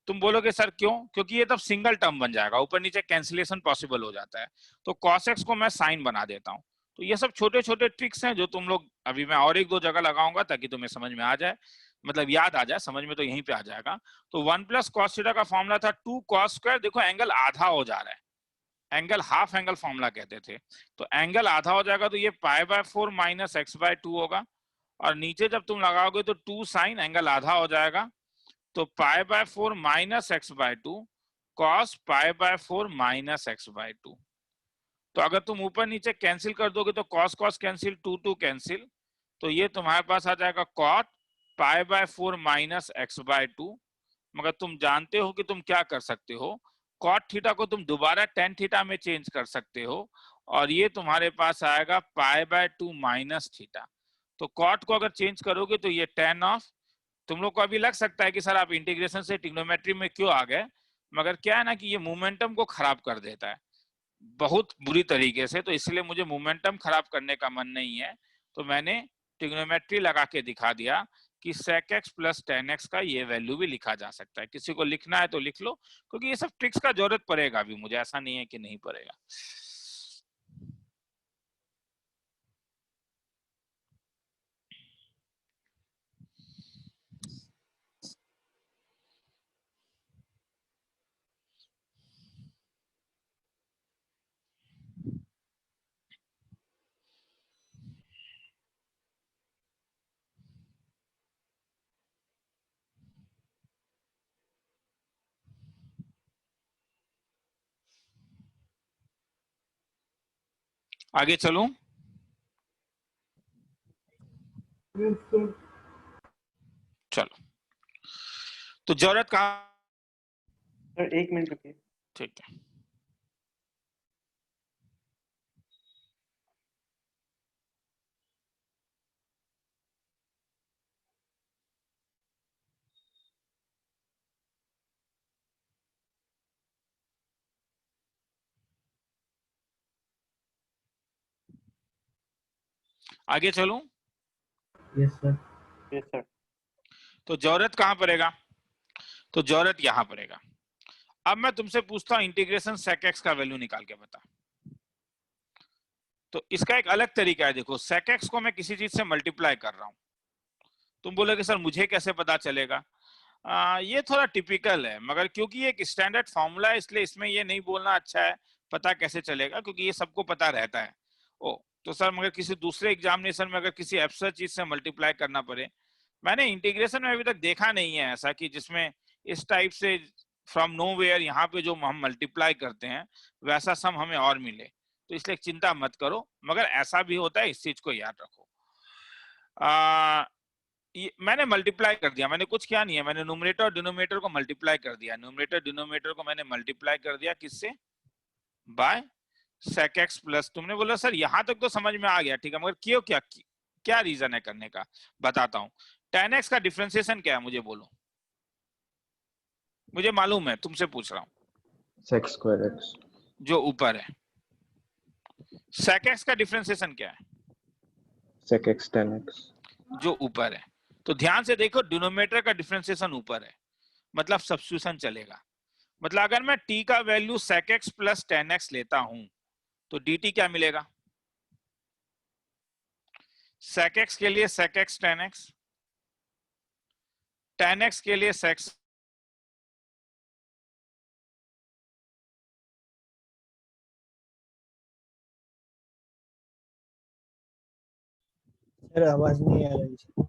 तुम बोलोगे सर क्यों? क्योंकि ये तब सिंगल टर्म बन जाएगा, ऊपर नीचे कैंसिलेशन पॉसिबल हो जाता है, तो cos x को मैं साइन बना देता हूँ। तो ये सब छोटे छोटे ट्रिक्स हैं जो तुम लोग, अभी मैं और एक दो जगह लगाऊंगा ताकि तुम्हें समझ में आ जाए, मतलब याद आ जाए, समझ में तो यहीं पे आ जाएगा। तो 1 प्लस कॉस थीटा का फॉर्मूला था 2 cos स्क्वायर, देखो एंगल आधा हो जा रहा है, एंगल हाफ एंगल फॉर्मूला कहते थे, तो एंगल आधा हो जाएगा, तो ये pi by 4 minus x by 2 होगा, और नीचे जब तुम लगाओगे तो 2 साइन एंगल आधा हो जाएगा, तो pi by 4 minus x by 2 cos pi by 4 minus x by 2। तो अगर तुम ऊपर नीचे कैंसिल कर दोगे तो कॉस कॉस कैंसिल, 2 2 कैंसिल, तो ये तुम्हारे पास आ जाएगा cot pi by 4 minus x by 2। मगर तुम जानते हो कि तुम क्या कर सकते हो, कॉट थीटा को तुम दोबारा टेन थीटा में चेंज कर सकते हो, और ये तुम्हारे पास आएगा पाई बाय 2 माइनस थीटा। तो कॉट को अगर चेंज करोगे तो ये टेन ऑफ, तुम लोग को अभी लग सकता है कि सर आप इंटीग्रेशन से ट्रिग्नोमेट्री में क्यों आ गए, मगर क्या है ना कि ये मोमेंटम को खराब कर देता है बहुत बुरी तरीके से, तो इसलिए मुझे मोमेंटम खराब करने का मन नहीं है, तो मैंने ट्रिग्नोमेट्री लगा के दिखा दिया कि sec x plus tan x का ये वैल्यू भी लिखा जा सकता है। किसी को लिखना है तो लिख लो, क्योंकि ये सब ट्रिक्स का जरूरत पड़ेगा अभी मुझे, ऐसा नहीं है कि नहीं पड़ेगा। आगे चलूं? Yes, sir. चलो, तो जरूरत कहाँ? सर एक मिनट रुकिए। ठीक है। आगे चलूं? Yes, sir. Yes, sir. तो जरूरत कहां पड़ेगा? तो जरूरत यहां पड़ेगा। अब मैं तुमसे पूछता हूं इंटीग्रेशन sec x का वैल्यू निकाल के बता। तो इसका एक अलग तरीका है, देखो sec x को मैं किसी चीज से मल्टीप्लाई कर रहा हूं। तुम बोलोगे सर मुझे कैसे पता चलेगा? ये थोड़ा टिपिकल है, मगर क्योंकि ये एक स्टैंडर्ड फॉर्मूला है इसलिए इसमें ये नहीं बोलना अच्छा है पता कैसे चलेगा, क्योंकि ये सबको पता रहता है। ओ तो सर मगर किसी दूसरे एग्जामिनेशन में अगर किसी एब्सर्ड चीज से मल्टीप्लाई करना पड़े, मैंने इंटीग्रेशन में अभी तक देखा नहीं है ऐसा कि जिसमें इस टाइप से फ्रॉम नोवेयर यहाँ पे जो हम मल्टीप्लाई करते हैं वैसा सम हमें और मिले। तो इसलिए चिंता मत करो, मगर ऐसा भी होता है, इस चीज को याद रखो। मैंने मल्टीप्लाई कर दिया, मैंने कुछ किया नहीं है, मैंने न्यूमरेटर और डिनोमिनेटर को मल्टीप्लाई कर दिया। न्यूमरेटर डिनोमिनेटर को मैंने मल्टीप्लाई कर दिया किससे? By sec x plus. तुमने बोला सर यहां तक तो समझ में आ गया, ठीक है, मगर क्यों, क्या क्या रीजन है करने का, बताता हूं। tan x का डिफरेंशिएशन क्या है मुझे बोलो, मुझे मालूम है, तुमसे पूछ रहा हूं। Sec square x. जो ऊपर है। sec x का डिफरेंशिएशन क्या है? Sec x tan x. जो ऊपर है। तो ध्यान से देखो डिनोमिनेटर का डिफरेंशिएशन ऊपर है, मतलब सब्स्टिट्यूशन चलेगा। मतलब अगर मैं t का value sec x plus tan x लेता हूं तो dt क्या मिलेगा? sec x के लिए sec x tan x, tan x के लिए sec सर आवाज नहीं आ रही है।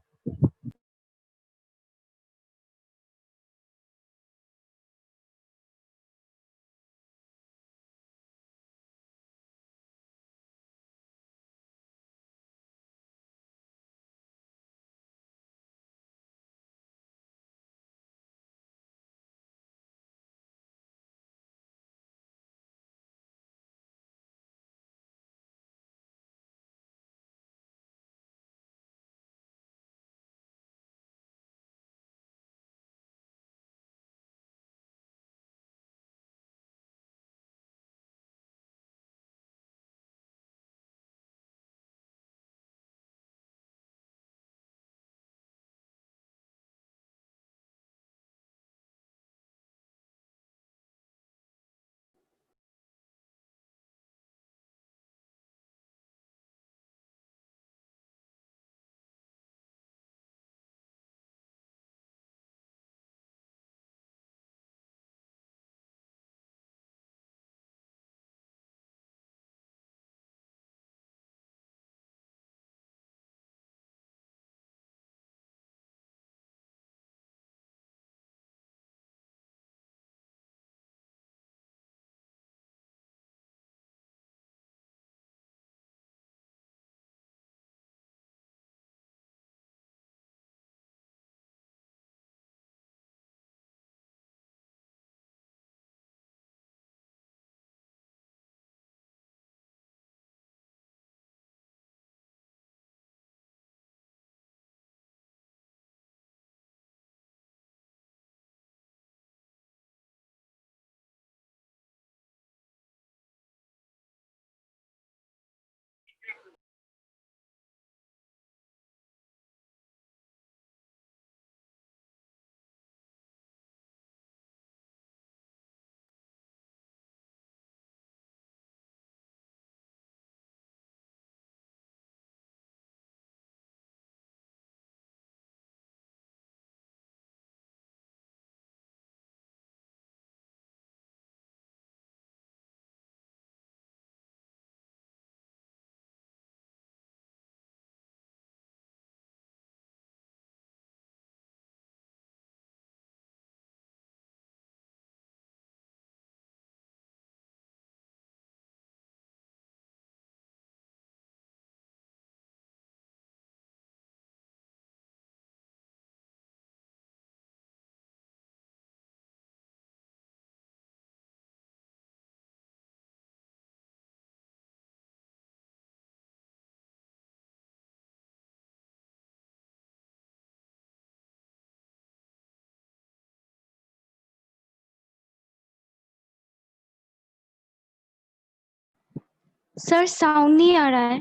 सर साउंड नहीं आ रहा है।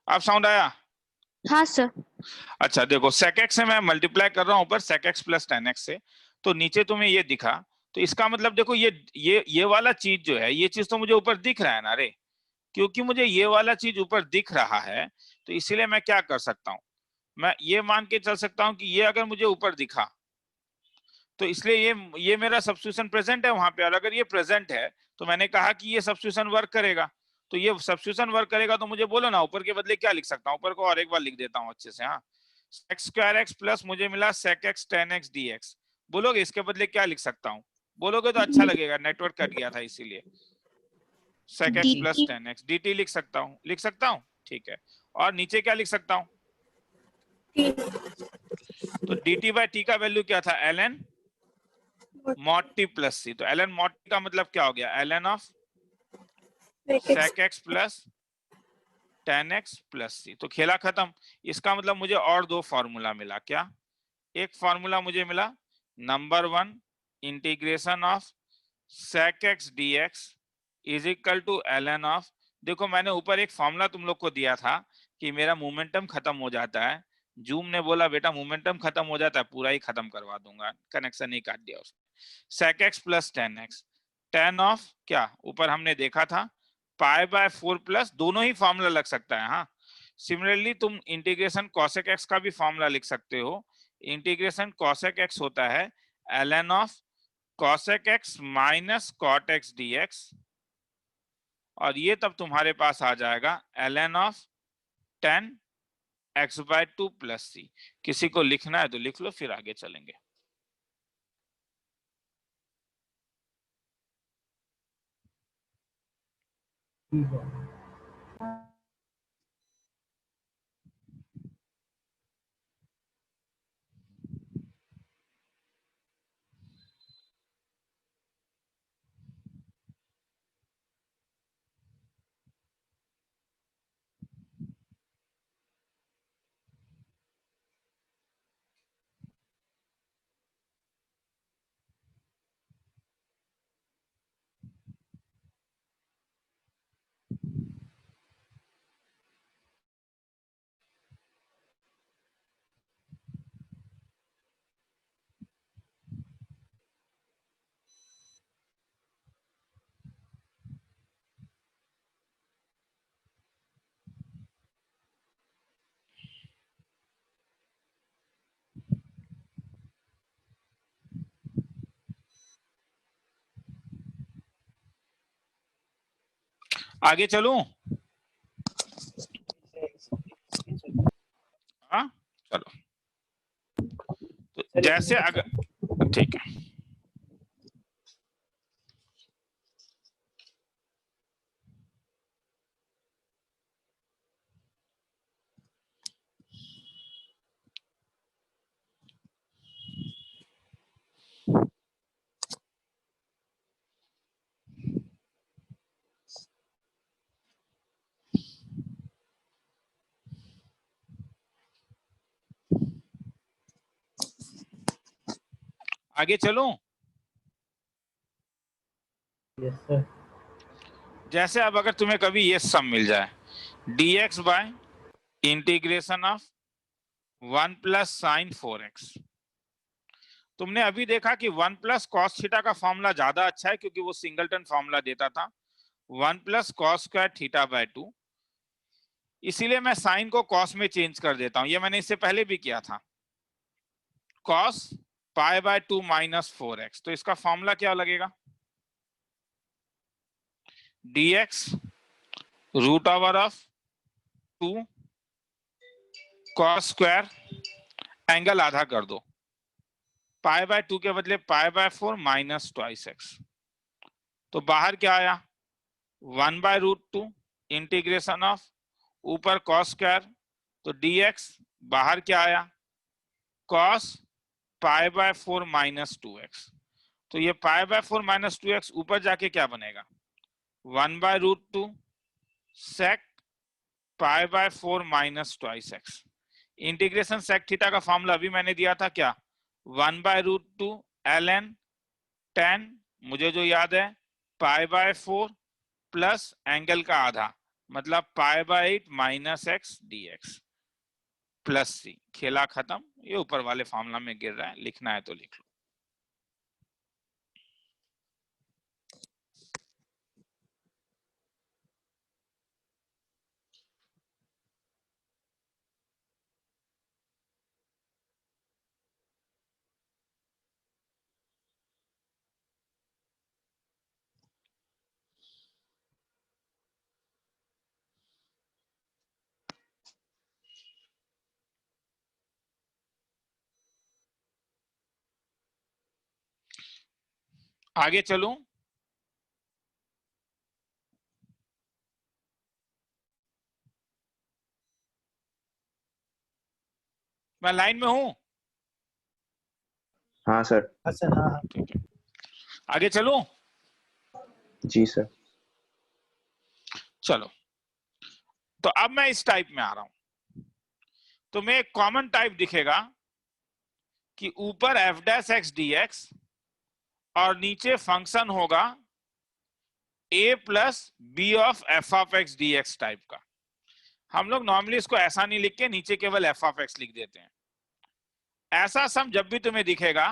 अब साउंड आया? हाँ सर। अच्छा देखो, sec x से मैं मल्टीप्लाई कर रहा हूं ऊपर sec x plus tan x से, तो नीचे तुम्हें ये दिखा, तो इसका मतलब देखो ये वाला चीज जो है, ये चीज तो मुझे ऊपर दिख रहा है ना रे, क्योंकि मुझे ये वाला चीज ऊपर दिख रहा है, तो इसीलिए मैं क्या कर सकता हूं, मैं ये मान के चल सकता हूं कि ये अगर मुझे ऊपर दिखा, तो इसलिए ये मेरा सब्स्टिट्यूशन प्रेजेंट है वहां पे, और अगर ये प्रेजेंट है तो मैंने कहा कि ये सब्स्टिट्यूशन वर्क करेगा, तो ये सब्स्टिट्यूशन वर्क करेगा, तो मुझे बोलो ना ऊपर के बदले क्या लिख सकता हूँ, ऊपर को और एक बार लिख देता हूँ अच्छे से। हाँ, एक्स स्क्वायर एक्स प्लस मुझे मिला sec x tan x D x, बोलोगे इसके बदले क्या लिख सकता हूँ? बोलोगे तो अच्छा लगेगा, नेटवर्क कट गया था इसीलिए। Sec x plus dt tan x d t लिख सकता हूँ, लिख सकता हूँ, ठीक है। और नीचे क्या लिख सकता हूँ? तो डी टी बाई टी का वैल्यू क्या था? L n mod t plus c, तो एल एन मॉड टी का मतलब क्या हो गया? L n of sec x plus tan x plus c, तो खेला खत्म। इसका मतलब मुझे और दो फॉर्मूला मिला, क्या? एक फॉर्मूला मुझे मिला number one, integration of sec x D x is equal to l n of, देखो मैंने ऊपर एक फॉर्मूला तुम लोग को दिया था कि मेरा मोमेंटम खत्म हो जाता है, जूम ने बोला बेटा मोमेंटम खत्म हो जाता है, पूरा ही खत्म करवा दूंगा, कनेक्शन ही काट दिया उसने। Sec x plus tan x, tan of क्या ऊपर हमने देखा था पाई बाय 4 प्लस, दोनों ही फॉर्मूला लग सकता है। हाँ, सिमिलरली तुम इंटीग्रेशन कॉसेक एक्स का भी फॉर्मूला लिख सकते हो, इंटीग्रेशन कॉसेक एक्स होता है ln of cosec x minus cot x dx, और ये तब तुम्हारे पास आ जाएगा ln of 10 x by 2 plus c. किसी को लिखना है तो लिख लो, फिर आगे चलेंगे। ठीक है। आगे चलूं? हाँ चलो, तो जैसे अगर ठीक है, आगे चलूं? Yes sir. जैसे अब अगर तुम्हें कभी ये सम मिल जाए dx bye integration of 1 plus sign 4x, तुमने अभी देखा कि 1 प्लस कॉस थीटा का फॉर्मूला ज्यादा अच्छा है, क्योंकि वो सिंगलटन फॉर्मूला देता था 1 plus cos square theta by 2, इसीलिए मैं साइन को कॉस में चेंज कर देता हूं, ये मैंने इससे पहले भी किया था, cos pi by 2 minus 4x, तो इसका फॉर्मूला क्या लगेगा? dx root over of 2 cos square, angle आधा कर दो, पाई बाय 2 के बदले pi by 4 minus twice x, तो बाहर क्या आया 1 बाय रूट 2 इंटीग्रेशन ऑफ ऊपर कॉस स्क्वायर, तो dx बाहर क्या आया cos pi by 4 minus 2x, तो ये पाई बाय 4 माइनस 2x ऊपर जाके क्या बनेगा 1 by root 2 sec pi by 4 minus twice x, integration sec theta का फॉर्मूला अभी मैंने दिया था क्या 1 बाय रूट 2 ln tan मुझे जो याद है π/4 प्लस एंगल का आधा मतलब π/8 minus x dx plus c। खेला खत्म। ये ऊपर वाले फॉर्मूला में गिर रहा है, लिखना है तो लिख लो। आगे चलूं? मैं लाइन में हूं? हाँ सर। हाँ सर, हाँ हाँ। ठीक है, आगे चलूं? जी सर। चलो, तो अब मैं इस टाइप में आ रहा हूं। तो मैं एक कॉमन टाइप दिखेगा कि ऊपर f डैश x dx और नीचे फंक्शन होगा a plus b of f of x dx type का। हम लोग नॉर्मली इसको ऐसा नहीं लिख के नीचे केवल f ऑफ x लिख देते हैं। ऐसा सम जब भी तुम्हें दिखेगा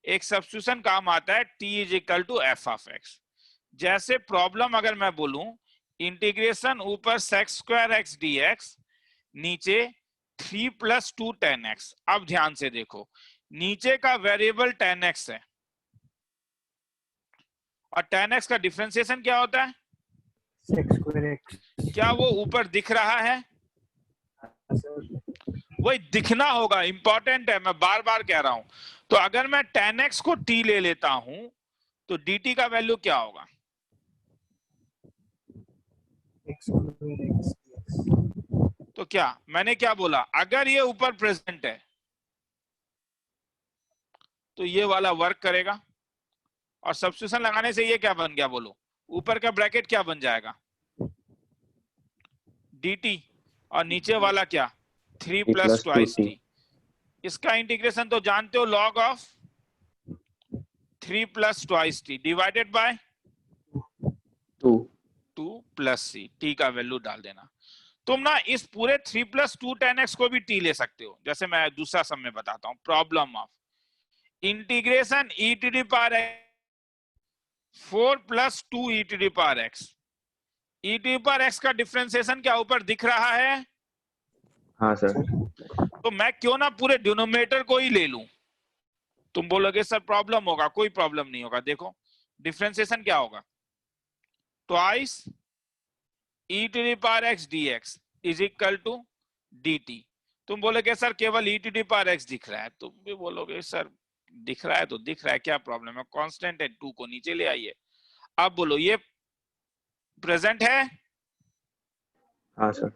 एक सब्स्टिट्यूशन काम आता है t is equal to f of x। जैसे प्रॉब्लम अगर मैं बोलूं इंटीग्रेशन ऊपर sec स्क्वायर x dx नीचे 3 प्लस 2 tan x। अब ध्यान से देखो, नीचे का वेरिएबल tan x है और tan x का डिफरेंशिएशन क्या होता है? sec square x। क्या वो ऊपर दिख रहा है? हाँ सर। वही दिखना होगा, इंपॉर्टेंट है, मैं बार बार कह रहा हूं। तो अगर मैं tan x को t ले लेता हूं तो dt का वैल्यू क्या होगा? x square x dx। तो क्या मैंने क्या बोला, अगर ये ऊपर प्रेजेंट है तो ये वाला वर्क करेगा और सब्स्टिट्यूशन लगाने से ये क्या बन गया बोलो, ऊपर का ब्रैकेट क्या बन जाएगा? dt और नीचे वाला क्या 3 प्लस ट्वाइस t। इसका इंटीग्रेशन तो जानते हो, log of 3 plus twice t divided by 2 plus c। t का वैल्यू डाल देना। तुम ना इस पूरे 3 प्लस 2 tan x को भी t ले सकते हो। जैसे मैं दूसरा सम में बताता हूं, problem of integration e to the power 4 plus 2 e to the power x। e to the power x का डिफरेंशिएशन क्या ऊपर दिख रहा है? हाँ सर। तो मैं क्यों ना पूरे डिनोमिनेटर को ही ले लूं? तुम बोलोगे सर प्रॉब्लम होगा, कोई प्रॉब्लम नहीं होगा। देखो डिफरेंशिएशन क्या होगा, twice e to the power x dx is equal to dt। तुम बोलोगे सर केवल e to the power x दिख रहा है। तुम भी बोलोगे सर दिख रहा है तो दिख रहा है, क्या प्रॉब्लम है, कांस्टेंट है, 2 को नीचे ले आइए। अब बोलो ये प्रेजेंट है? हाँ सर।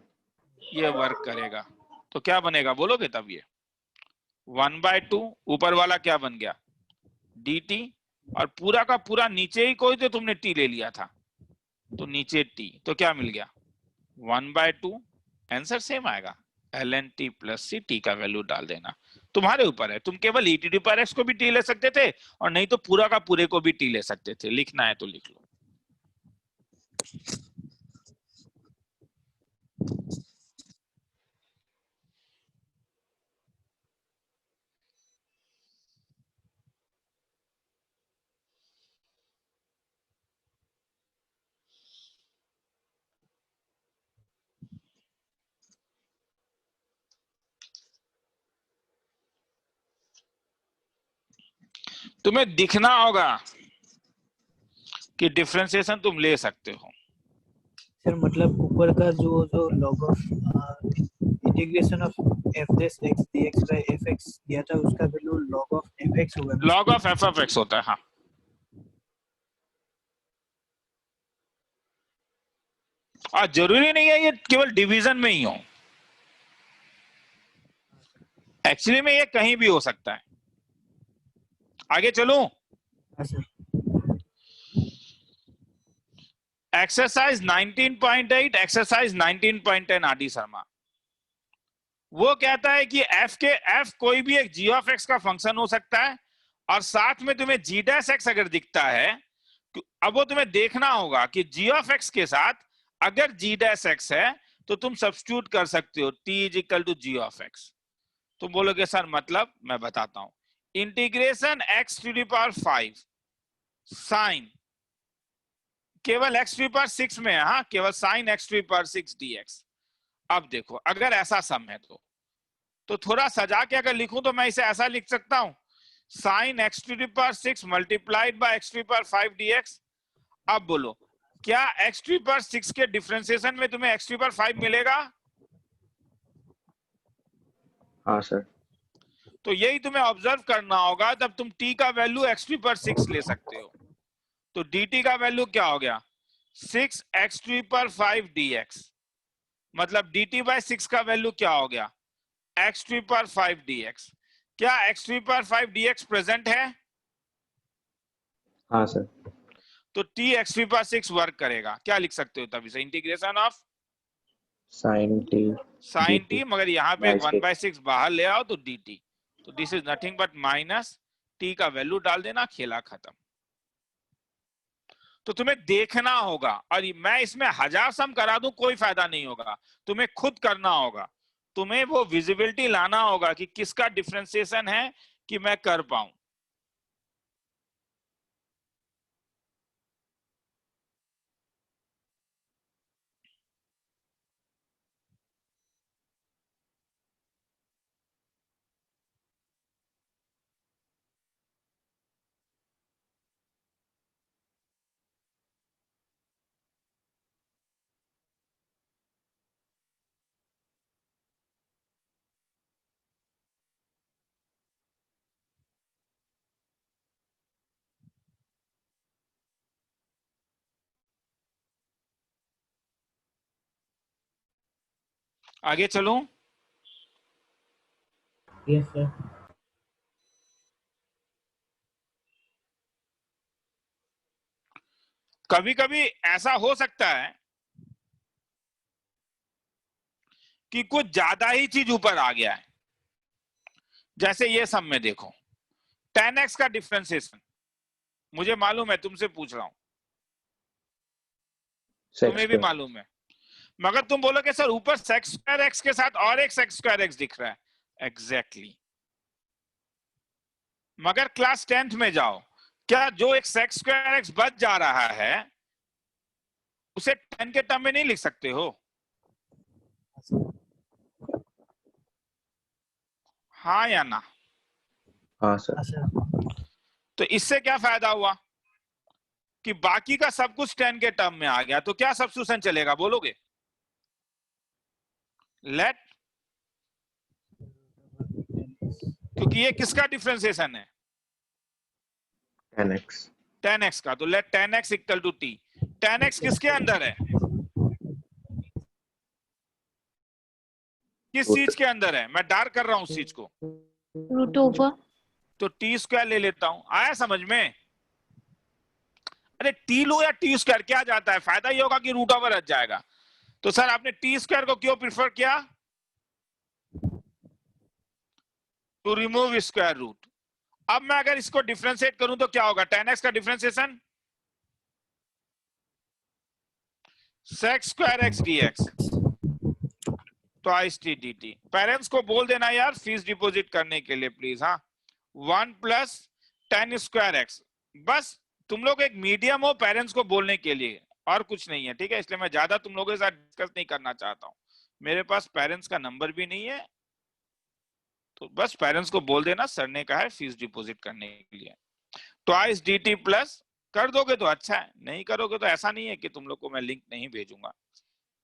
ये वर्क करेगा तो क्या बनेगा बोलोगे तब? ये 1/2 ऊपर वाला क्या बन गया dt और पूरा का पूरा नीचे ही कोई तो तुमने t ले लिया था तो नीचे t, तो क्या मिल गया 1/2। आंसर सेम आएगा ln t plus c। t का वैल्यू डाल देना, तुम्हारे ऊपर है। तुम केवल e to the power x को भी t ले सकते थे और नहीं तो पूरा का पूरे को भी t ले सकते थे। लिखना है तो लिख लो। तुम्हें दिखना होगा कि डिफरेंशिएशन तुम ले सकते हो। सर मतलब ऊपर का जो log of integration of f dash x dx by fx दिया था उसका वैल्यू log ऑफ fx होगा। log of f of x होता है। हाँ, और जरूरी नहीं है ये केवल डिवीजन में ही हो, एक्चुअली में ये कहीं भी हो सकता है। आगे चलूं? हाँ सर। एक्सरसाइज 19.8 एक्सरसाइज 19.10 आदि शर्मा वो कहता है कि f कोई भी एक g ऑफ x का फंक्शन हो सकता है और साथ में तुम्हें g डैश x अगर दिखता है, अब वो तुम्हें देखना होगा कि g ऑफ x के साथ अगर g डैश x है तो तुम सब्स्टिट्यूट कर सकते हो t is equal to g of x। तुम बोलोगे सर मतलब, मैं बताता हूं। Integration x to the power 5 sine केवल x टू द पावर 6 में है, हाँ, केवल sine x to the power 6 dx। अब देखो अगर ऐसा सम है तो थोड़ा सजा के अगर लिखूं तो मैं इसे ऐसा लिख सकता हूं, sine x to the power 6 multiplied by x to the power 5 dx। अब बोलो क्या x टू द पावर 6 के डिफरेंशिएशन में तुम्हें x टू द पावर 5 मिलेगा? हाँ सर। तो यही तुम्हें ऑब्जर्व करना होगा, तब तुम t का value x to the power 6 ले सकते हो। तो dt का वैल्यू क्या हो गया? 6x to the power 5 dx। मतलब dt बाय 6 का वैल्यू क्या हो गया? x to the power 5 dx। क्या x to the power 5 dx present है? हाँ सर। तो t x to the power 6 work करेगा। क्या लिख सकते हो तब इसे? इंटीग्रेशन ऑफ साइन टी मगर यहाँ पे by 1/6 बाहर ले आओ तो dt। तो this is nothing but minus t का वैल्यू डाल देना, खेला खत्म। तो तुम्हें देखना होगा, और मैं इसमें 1000 सम करा दूं कोई फायदा नहीं होगा, तुम्हें खुद करना होगा। तुम्हें वो विजिबिलिटी लाना होगा कि किसका डिफरेंशिएशन है कि मैं कर पाऊं। आगे चलूं? Yes, sir. कभी कभी ऐसा हो सकता है कि कुछ ज्यादा ही चीज ऊपर आ गया है। जैसे ये सब में देखो 10x का डिफरेंशिएशन मुझे मालूम है, तुमसे पूछ रहा हूं, तुम्हें भी मालूम है, मगर तुम बोलोगे सर ऊपर सेक्स स्क्वायर एक्स के साथ और एक सेक्स स्क्वायर एक्स दिख रहा है। एग्जैक्टली मगर क्लास 10th में जाओ, क्या जो एक सेक्स स्क्वायर एक्स बच जा रहा है उसे 10 के टर्म में नहीं लिख सकते हो? हाँ या ना? हाँ सर। हाँ सर। तो इससे क्या फायदा हुआ कि बाकी का सब कुछ 10 के टर्म में आ गया। तो क्या सब्स्टिट्यूशन चलेगा बोलोगे? लेट, क्योंकि ये किसका डिफरेंशिएशन है? 10x 10x का। तो late 10x equal to t। 10x किसके अंदर है? किस चीज के अंदर है? मैं डार्क कर रहा हूं उस चीज को। रूट ओवर तो टी स्क्वायर ले लेता हूं। आया समझ में? अरे टी लो या टी स्क्वायर, क्या जाता है, फायदा ये होगा कि रूट ओवर हट जाएगा। तो सर आपने टी स्क्वायर को क्यों प्रिफर किया? To remove square root. अब मैं अगर इसको डिफरेंशिएट करूं तो क्या होगा? 10x का differentiation sec square x dx twice t dt। Parents को बोल देना यार फीस डिपॉजिट करने के लिए प्लीज। हाँ 1 प्लस 10 स्क्वायर एक्स। बस तुम लोग एक मीडियम हो पेरेंट्स को बोलने के लिए, और कुछ नहीं है, ठीक है? इसलिए मैं ज्यादा तुम लोगों के साथ डिस्कस नहीं करना चाहता हूं। मेरे पास पेरेंट्स का नंबर भी नहीं है, तो बस पेरेंट्स को बोल देना सर ने कहा है फीस डिपॉजिट करने के लिए। ट्वाइस dt प्लस कर दोगे तो अच्छा है, नहीं करोगे तो ऐसा नहीं है कि तुम लोग को मैं लिंक नहीं भेजूंगा,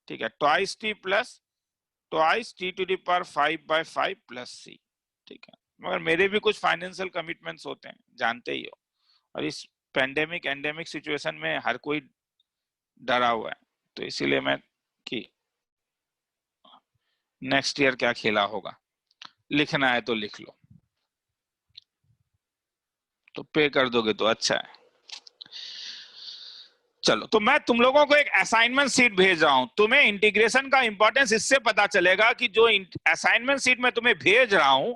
ठीक है? Twice t plus twice t to the power 5/5 plus c, ठीक है? मगर मेरे भी कुछ फाइनेंशियल कमिटमेंट्स होते हैं, जानते ही हो, और इस पेंडेमिक एंडेमिक सिचुएशन में हर कोई डरा हुआ है। तो इसीलिए मैं कि नेक्स्ट ईयर क्या खेला होगा, लिखना है तो लिख लो, तो पे कर दोगे तो अच्छा है। चलो, तो मैं तुम लोगों को एक असाइनमेंट सीट भेज रहा हूं। तुम्हें इंटीग्रेशन का इंपॉर्टेंस इससे पता चलेगा कि जो असाइनमेंट सीट में तुम्हें भेज रहा हूं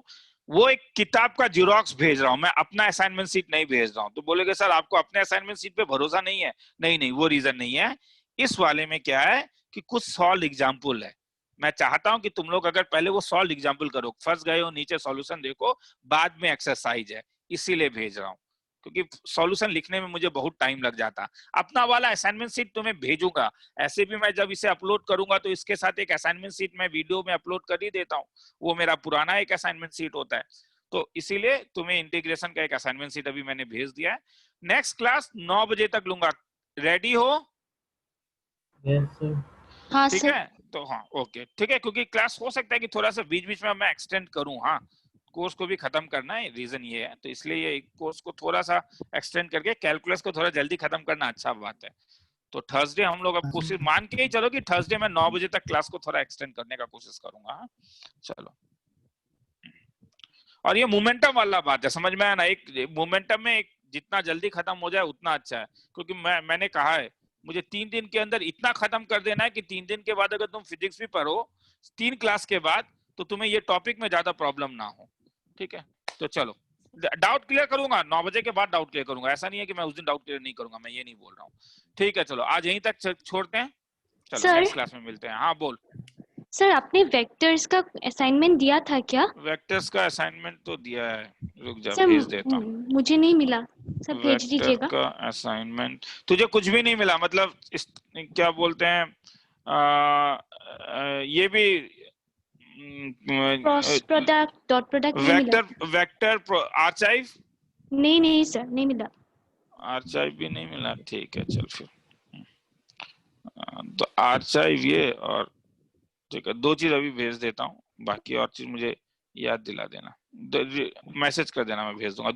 वो एक किताब का जिरोक्स भेज रहा हूं मैं, अपना असाइनमेंट सीट नहीं भेज रहा हूं। तो बोलेगे सर आपको अपने असाइनमेंट सीट पे भरोसा नहीं है। नहीं नहीं, वो रीजन नहीं है। इस वाले में क्या है कि कुछ सॉल्व एग्जाम्पल है। मैं चाहता हूं कि तुम लोग अगर पहले वो सॉल्व एग्जाम्पल करो, फंस गए हो नीचे सॉल्यूशन देखो, बाद में एक्सरसाइज है, इसीलिए भेज रहा हूं, क्योंकि सॉल्यूशन लिखने में मुझे बहुत टाइम लग जाता। अपना वाला असाइनमेंट सीट तुम्हें भेजूंगा। ऐसे भी मैं जब इसे अपलोड करूंगा तो इसके साथ एक असाइनमेंट सीट मैं वीडियो में अपलोड कर ही देता हूँ। वो मेरा पुराना एक असाइनमेंट सीट होता है। तो इसीलिए तुम्हें इंटीग्रेशन का एक असाइनमेंट सीट अभी मैंने भेज दिया है। नेक्स्ट क्लास 9 बजे तक लूंगा। रेडी हो? Yes sir. हाँ ठीक सर। है, तो हाँ ओके ठीक है, क्योंकि क्लास हो सकता है कि थोड़ा सा बीच बीच में मैं एक्सटेंड करूं। हाँ, कोर्स को भी खत्म करना है, रीजन ये है, तो इसलिए ये कोर्स को थोड़ा सा एक्सटेंड करके कैलकुलस को थोड़ा जल्दी खत्म करना अच्छा बात है। तो थर्सडे हम लोग अब कोशिश मान के ही चलो कि थर्सडे मैं 9 बजे तक क्लास को थोड़ा एक्सटेंड करने का कोशिश करूंगा। हाँ? चलो, और ये मोमेंटम वाला बात है, समझ में आया ना? एक मोमेंटम में एक जितना जल्दी खत्म हो जाए उतना अच्छा है, क्योंकि मैंने कहा है मुझे 3 दिन के अंदर इतना खत्म कर देना है कि 3 दिन के बाद अगर तुम फिजिक्स भी पढ़ो 3 क्लास के बाद, तो तुम्हें ये टॉपिक में ज्यादा प्रॉब्लम ना हो। ठीक है, तो चलो डाउट क्लियर करूंगा 9 बजे के बाद, डाउट क्लियर करूंगा। ऐसा नहीं है कि मैं उस दिन डाउट क्लियर नहीं करूंगा, मैं ये नहीं बोल रहा हूँ। ठीक है, चलो आज यहीं तक छोड़ते हैं। चलो सर। नेक्स्ट क्लास में मिलते हैं। हाँ बोल। सर आपने वेक्टर्स का असाइनमेंट दिया था क्या? वेक्टर्स का असाइनमेंट तो दिया है, रुक जा सर भेज देता हूँ। मुझे नहीं मिला, सर भेज वेक्टर दीजिएगा। का असाइनमेंट तुझे कुछ भी नहीं मिला? मतलब क्या बोलते हैं ये भी क्रॉस प्रोडक्ट, डॉट प्रोडक्ट नहीं मिला। वेक्टर आर्चाइव नहीं सर, नहीं मिला। आर्चाइव भी नहीं मिला। ठीक है चल फिर, तो आर्चाइव ये, और ठीक है 2 चीज अभी भेज देता हूँ, बाकी और चीज मुझे याद दिला देना, मैसेज कर देना, मैं भेज दूंगा।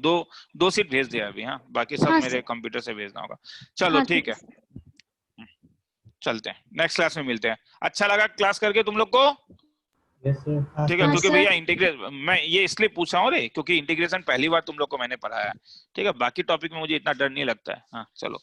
2 सीट भेज दिया अभी। हाँ, बाकी सब हाँ मेरे सर। कंप्यूटर से भेजना होगा। चलो हाँ ठीक है, सर। चलते हैं नेक्स्ट क्लास में मिलते हैं। अच्छा लगा क्लास करके तुम लोग को? Yes sir. ठीक है, हाँ क्योंकि सर। भैया इंटीग्रेट मैं ये इसलिए पूछा हूँ रे, क्योंकि इंटीग्रेशन पहली बार तुम लोग को मैंने पढ़ाया है। ठीक है, बाकी टॉपिक में मुझे इतना डर नहीं लगता है। हाँ चलो।